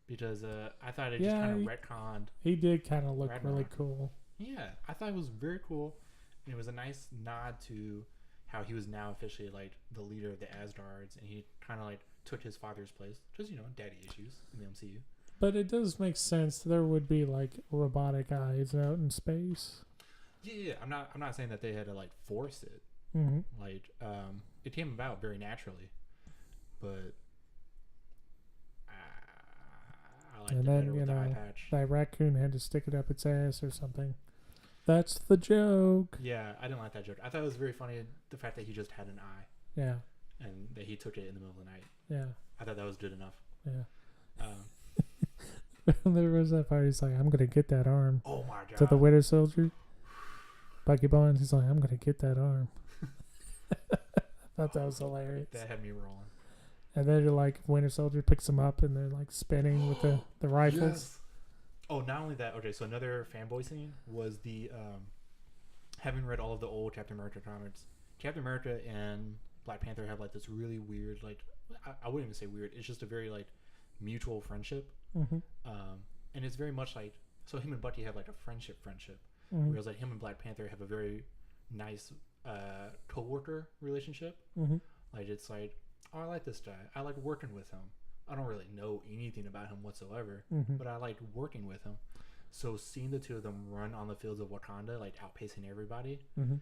Because I thought it Yeah, just kind of retconned. he did kind of look really Ragnarok. cool. Yeah, I thought it was very cool. And it was a nice nod to how he was now officially like the leader of the Asgards, and he kind of like took his father's place. Just, daddy issues in the MCU. But it does make sense. There would be like robotic eyes out in space. Yeah, I'm not saying that they had to like force it. Mm-hmm. Like, it came about very naturally, but I liked And it then, better with the eye patch. that raccoon had to stick it up its ass or something. That's the joke. Yeah, I didn't like that joke. I thought it was very funny the fact that he just had an eye Yeah, and that he took it in the middle of the night. yeah, I thought that was good enough. yeah. Um, There was that part. He's like, "I'm gonna get that arm." oh my god! To the Winter Soldier, Bucky Barnes. He's like, "I'm gonna get that arm." I thought that was hilarious. That had me rolling. And then you're like, Winter Soldier picks him up, and they're like spinning with the rifles. Yes. Oh, not only that. Okay, so another fanboy scene was the having read all of the old Captain America comics. Captain America and Black Panther have like this really weird, like I wouldn't even say weird. It's just a very like mutual friendship. Mm-hmm. And it's very much like, so him and Bucky have like a friendship, Mm-hmm. whereas like him and Black Panther have a very nice co-worker relationship. Mm-hmm. Like, it's like, oh, I like this guy. I like working with him. I don't really know anything about him whatsoever, Mm-hmm. but I liked working with him. So seeing the two of them run on the fields of Wakanda, like outpacing everybody, Mm-hmm.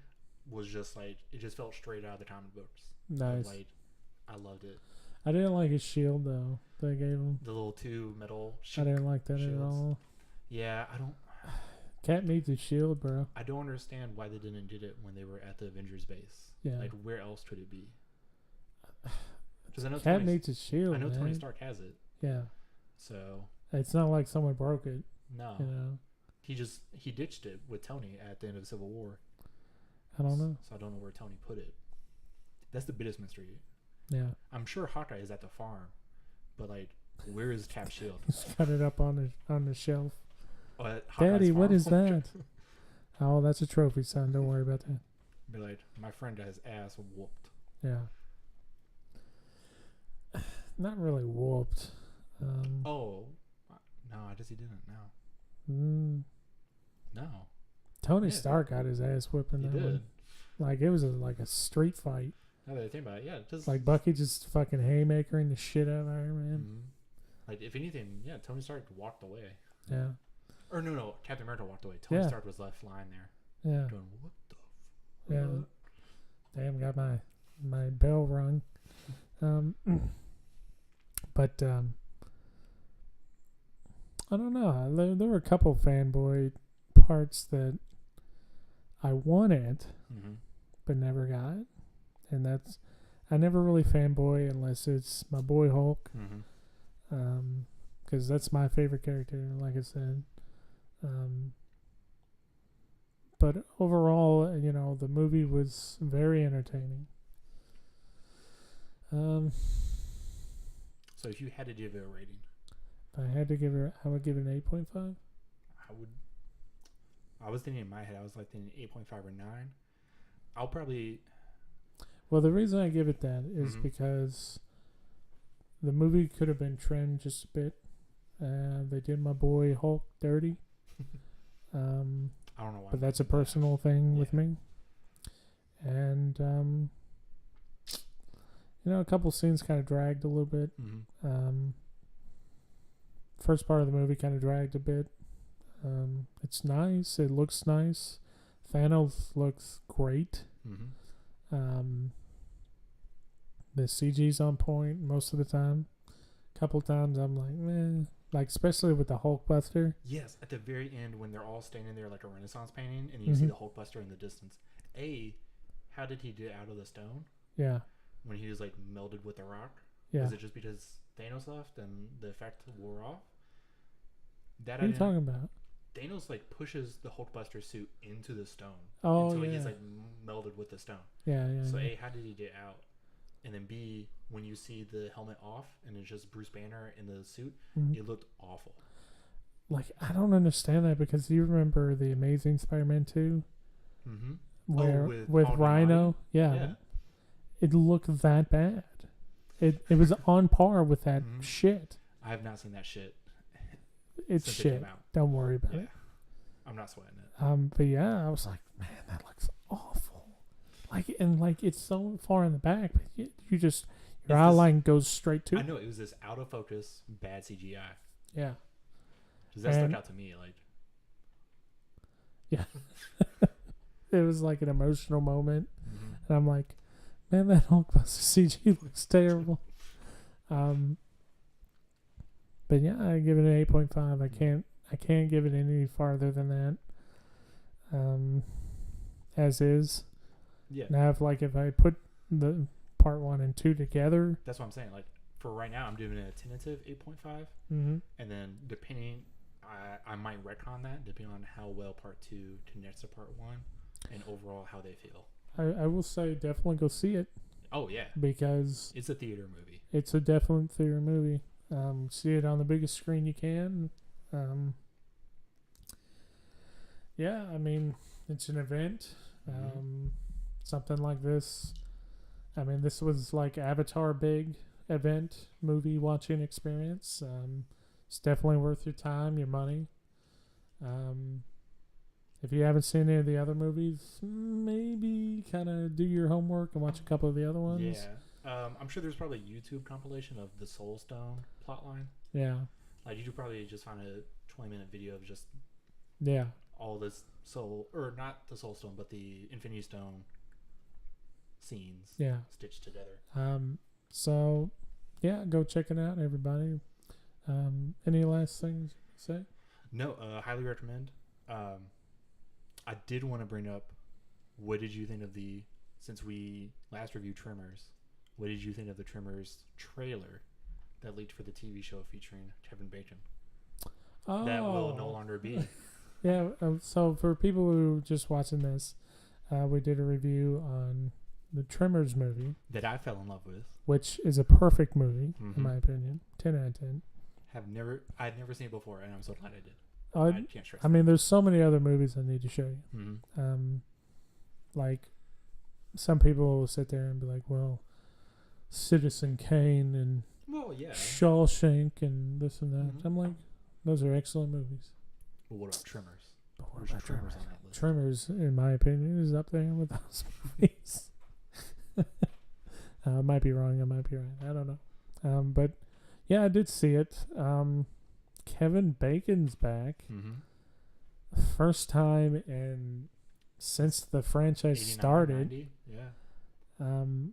was just like, it just felt straight out of the comic books. Nice. Like, I loved it. I didn't like his shield though. They gave him. The little two metal I didn't like that at shields. all. Yeah, Cat needs a shield, bro. I don't understand why they didn't get it when they were at the Avengers base. Yeah. Like, where else could it be? Because I know Cat needs a shield. I know man. Tony Stark has it. Yeah. So It's not like someone broke it. no, You know. he ditched it with Tony at the end of Civil War. I don't know. So I don't know where Tony put it. That's the biggest mystery. Yeah. I'm sure Hawkeye is at the farm, but like, where is Cap's shield? He's got it up on the shelf. Oh, at Hawkeye's Daddy, what farm? is that? Oh, that's a trophy, son. Don't worry about that. Be like, my friend got his ass whooped. Yeah. Not really whooped. Oh, no, I guess he didn't. No. No. Tony Yeah. Stark got his ass whipped in He that did. one. Like, it was like a street fight. Now that I think about it, yeah, just Like, Bucky just fucking haymakering the shit out of Iron Man. Like, if anything, yeah, Tony Stark walked away. Yeah. Or no, Captain America walked away. Tony Yeah. Stark was left lying there. Yeah. Going, what the Yeah. Damn, got my bell rung. But I don't know. There were a couple fanboy parts that I wanted but never got, and that's I never really fanboy unless it's my boy Hulk, because that's my favorite character. Like I said, but overall, the movie was very entertaining. So if you had to give it a rating, If I had to give it, I would give it an 8.5. I was thinking in my head, I was like thinking 8.5 or 9. I'll probably. Well, the reason I give it that is because the movie could have been trimmed just a bit. They did my boy Hulk dirty. I don't know why. But that's a personal thing with me. And a couple scenes kind of dragged a little bit. First part of the movie kind of dragged a bit. It's nice. It looks nice. Thanos looks great. The CG's on point most of the time. A couple times I'm like, meh. Like, especially with the Hulkbuster. Yes, at the very end when they're all standing there like a Renaissance painting and you see the Hulkbuster in the distance. How did he get out of the stone? Yeah. When he was like melded with the rock? Yeah. Was it just because Thanos left and the effect wore off? What are you talking about? Thanos like pushes the Hulkbuster suit into the stone until he's like melded with the stone. Yeah. So how did he get out? And then B, when you see the helmet off and it's just Bruce Banner in the suit, it looked awful. Like, I don't understand that, because you remember the Amazing Spider-Man 2? Where with Rhino? Yeah. It looked that bad. It was on par with that shit. I have not seen that shit. It's shit. Don't worry about it. I'm not sweating it. But yeah, I was like, man, that looks awful. Like it's so far in the back, but your eye line goes straight to it. I know, it was this out of focus, bad CGI. Yeah. Because that stuck out to me, like. Yeah. It was like an emotional moment, and I'm like, man, that Hulkbuster CG looks terrible. But yeah, I give it an 8.5. I can't give it any farther than that. As is. Yeah. Now, if I put the part 1 and 2 together, that's what I'm saying. Like, for right now, I'm giving it a tentative 8.5, and then depending, I might retcon that depending on how well part 2 connects to part 1, and overall how they feel. I will say definitely go see it. Oh yeah, because it's a theater movie. It's a definite theater movie. See it on the biggest screen you can. Yeah, I mean, it's an event. Something like this. I mean, this was like Avatar big event movie watching experience. It's definitely worth your time, your money. If you haven't seen any of the other movies, maybe kind of do your homework and watch a couple of the other ones. Yeah. I'm sure there's probably a YouTube compilation of the Soul Stone plotline. Yeah. Like, you could probably just find a 20-minute video of just all this not the Soul Stone, but the Infinity Stone scenes stitched together. So yeah, go check it out, everybody. Any last things to say? No, highly recommend. I did want to bring up, what did you think of since we last reviewed Tremors, what did you think of the Tremors trailer that leaked for the TV show featuring Kevin Bacon? That will no longer be. Yeah, so for people who are just watching this, we did a review on the Tremors movie. That I fell in love with. Which is a perfect movie, in my opinion. 10 out of 10. I'd never seen it before, and I'm so glad I did. I can't stress. I mean, there's so many other movies I need to show you. Mm-hmm. Like some people will sit there and be like, "Well, Citizen Kane and Well, yeah. Shawshank and this and that." Mhm. I'm like, those are excellent movies. But what about Tremors? But what Where's about Tremors on that list? Tremors, in my opinion, is up there with those movies. I might be wrong. I might be right. I don't know. But yeah, I did see it. Kevin Bacon's back. Mm-hmm. First time in since the franchise 89, started. 90? Yeah.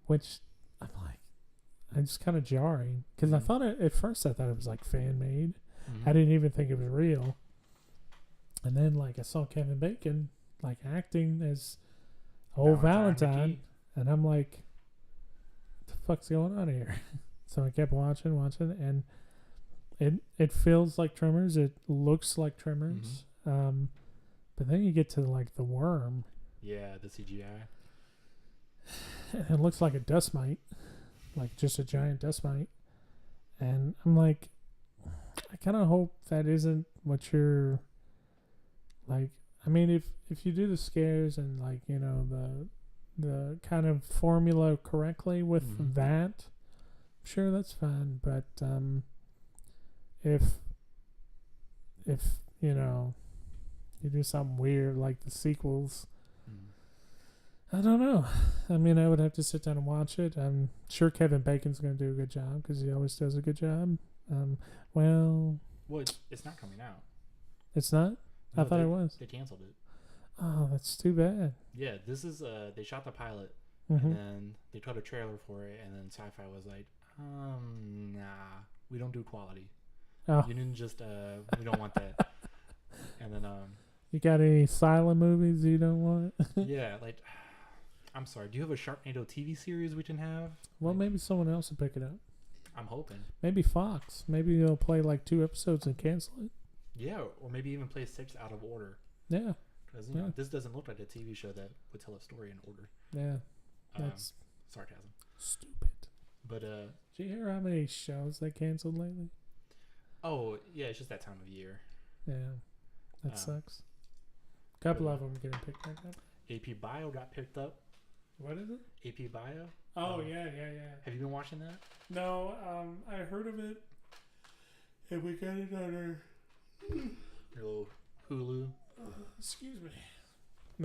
Which I'm like, it's kind of jarring because I thought at first I thought it was like fan made. Mm-hmm. I didn't even think it was real. And then like I saw Kevin Bacon like acting as old Valentine, and I'm like, what the fuck's going on here? So I kept watching, and it feels like Tremors. It looks like Tremors. Mm-hmm. But then you get to like the worm. Yeah, the CGI. And it looks like a dust mite, like just a giant dust mite. And I'm like, I kind of hope that isn't what you're like. I mean, if you do the scares and like, you know, the kind of formula correctly with that, sure, that's fine. But if you know, you do something weird like the sequels, I don't know. I mean, I would have to sit down and watch it. I'm sure Kevin Bacon's going to do a good job because he always does a good job. Well, it's not coming out. It's not? No, I thought it was. They canceled it. Oh, that's too bad. Yeah, this is they shot the pilot Mm-hmm. and then they put a trailer for it, and then Sci-Fi was like, nah, we don't do quality. Oh. You didn't just we don't want that. And then You got any silent movies you don't want? yeah, like, I'm sorry, do you have a Sharknado TV series we can have? Well, Like, maybe someone else will pick it up. I'm hoping. Maybe Fox. Maybe they'll play like 2 episodes and cancel it. Yeah, or maybe even play 6 out of order. Yeah. Because you know, this doesn't look like a TV show that would tell a story in order. Yeah. That's Sarcasm. stupid. But did you hear how many shows they canceled lately? oh yeah, it's just that time of year. Yeah. That sucks. A couple of them getting picked back up. AP Bio got picked up. What is it? AP Bio. Oh, yeah. Have you been watching that? No, I heard of it. And we got it on Your little Hulu. excuse me.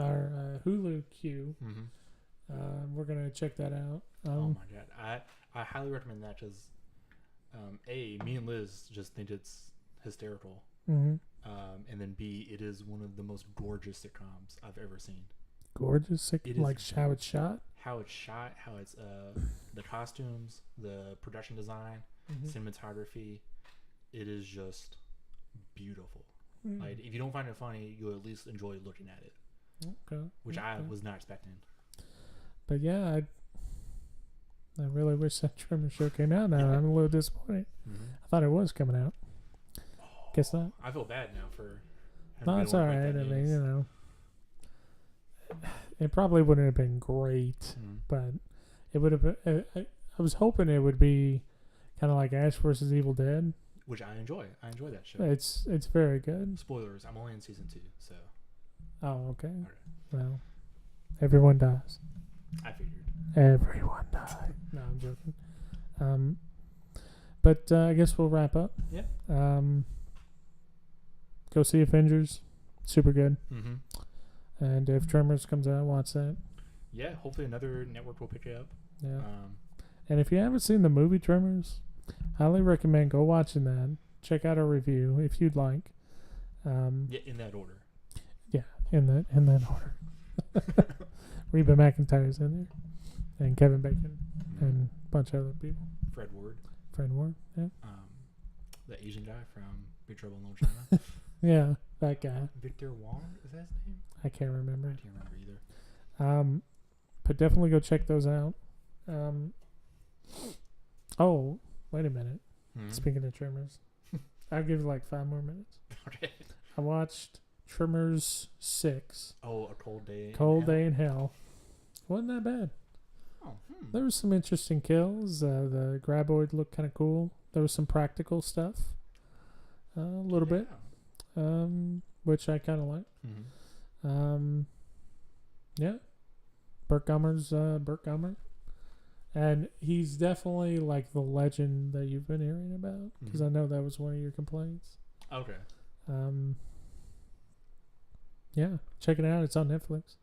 Our Hulu queue. Mm-hmm. We're gonna check that out. Oh my god, I highly recommend that because, me and Liz just think it's hysterical. Mm-hmm. And then B, it is one of the most gorgeous sitcoms I've ever seen. Gorgeous, like how it's shot. How it's shot, how it's the costumes, the production design, cinematography. It is just beautiful. Like, if you don't find it funny, you'll at least enjoy looking at it. Okay. Which I was not expecting. But yeah, I really wish that Tremor show came out now. I'm a little disappointed. I thought it was coming out. Guess not. I feel bad now for. No, it's all right. I mean, you know, it probably wouldn't have been great, but it would have been. I was hoping it would be kind of like Ash vs. Evil Dead, which I enjoy. I enjoy that show. It's very good. Spoilers. I'm only in season 2, so. Oh, okay. Right. Well, everyone dies. I figured. Everyone died. No, I'm joking. But I guess we'll wrap up. Yeah. Go see Avengers. Super good. Mm-hmm. And if Tremors comes out, watch that. Yeah, hopefully another network will pick it up. Yeah. And if you haven't seen the movie Tremors, highly recommend go watching that. Check out our review if you'd like. Yeah, in that order. Yeah, in that order. Reba McEntire's in there, and Kevin Bacon, and a bunch of other people. Fred Ward. Yeah. The Asian guy from Big Trouble in Little China. Yeah, that guy. Victor Wong, is that his name? I can't remember. I can't remember either. But definitely go check those out. Oh, wait a minute. Speaking of Tremors, I'll give you like 5 more minutes. Okay. I watched Tremors 6. Oh, A Cold Day. Day in Hell. Wasn't that bad. Oh, There was some interesting kills. The graboid looked kind of cool. There was some practical stuff. A little bit. which I kind of like. Mm-hmm. Yeah, Burt Gummer's Burt Gummer, and he's definitely like the legend that you've been hearing about because I know that was one of your complaints. Okay. Yeah, check it out. It's on Netflix.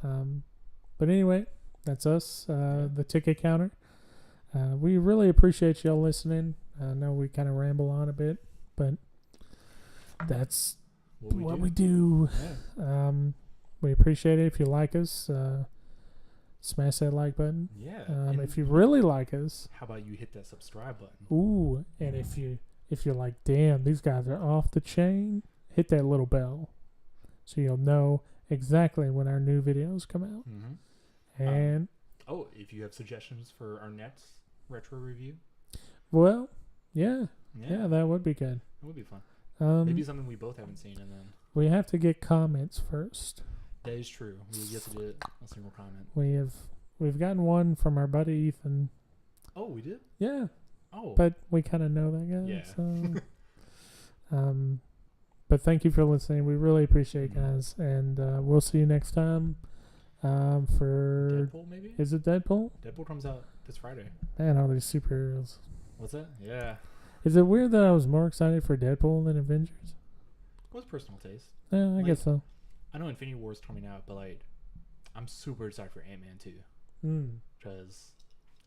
But anyway, that's us. The ticket counter. We really appreciate y'all listening. I know we kind of ramble on a bit, but that's what we do. Yeah. We appreciate it if you like us. Smash that like button. Yeah. If you really like us, how about you hit that subscribe button? Ooh, and if you're like, damn, these guys are off the chain, hit that little bell, so you'll know exactly when our new videos come out. Mm-hmm. And if you have suggestions for our next retro review, well, yeah, that would be good. It would be fun. Maybe something we both haven't seen, and then we have to get comments first. That is true. We get to get a single comment. We've gotten one from our buddy Ethan. Oh, we did? Yeah. Oh. But we kind of know that guy. Yeah. So, but thank you for listening. We really appreciate it, guys. And we'll see you next time. For Deadpool, maybe? Is it Deadpool? Deadpool comes out this Friday. Man, all these superheroes. What's that? Yeah. Is it weird that I was more excited for Deadpool than Avengers? What's personal taste? Yeah, I guess so. I know Infinity War is coming out, but like, I'm super excited for Ant-Man too. Because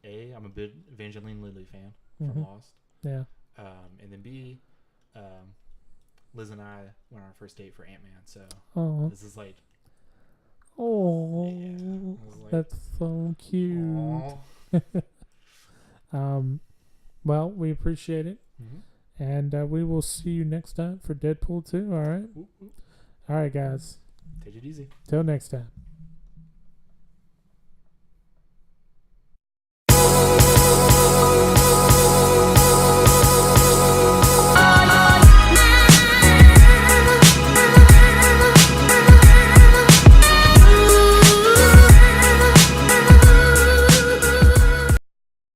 I'm a big Evangeline Lilly fan from Lost. Yeah. And then B, Liz and I went on our first date for Ant-Man, so this is like, that's so cute. Well, we appreciate it, and we will see you next time for Deadpool 2. All right. All right, guys. Take it easy. Till next time.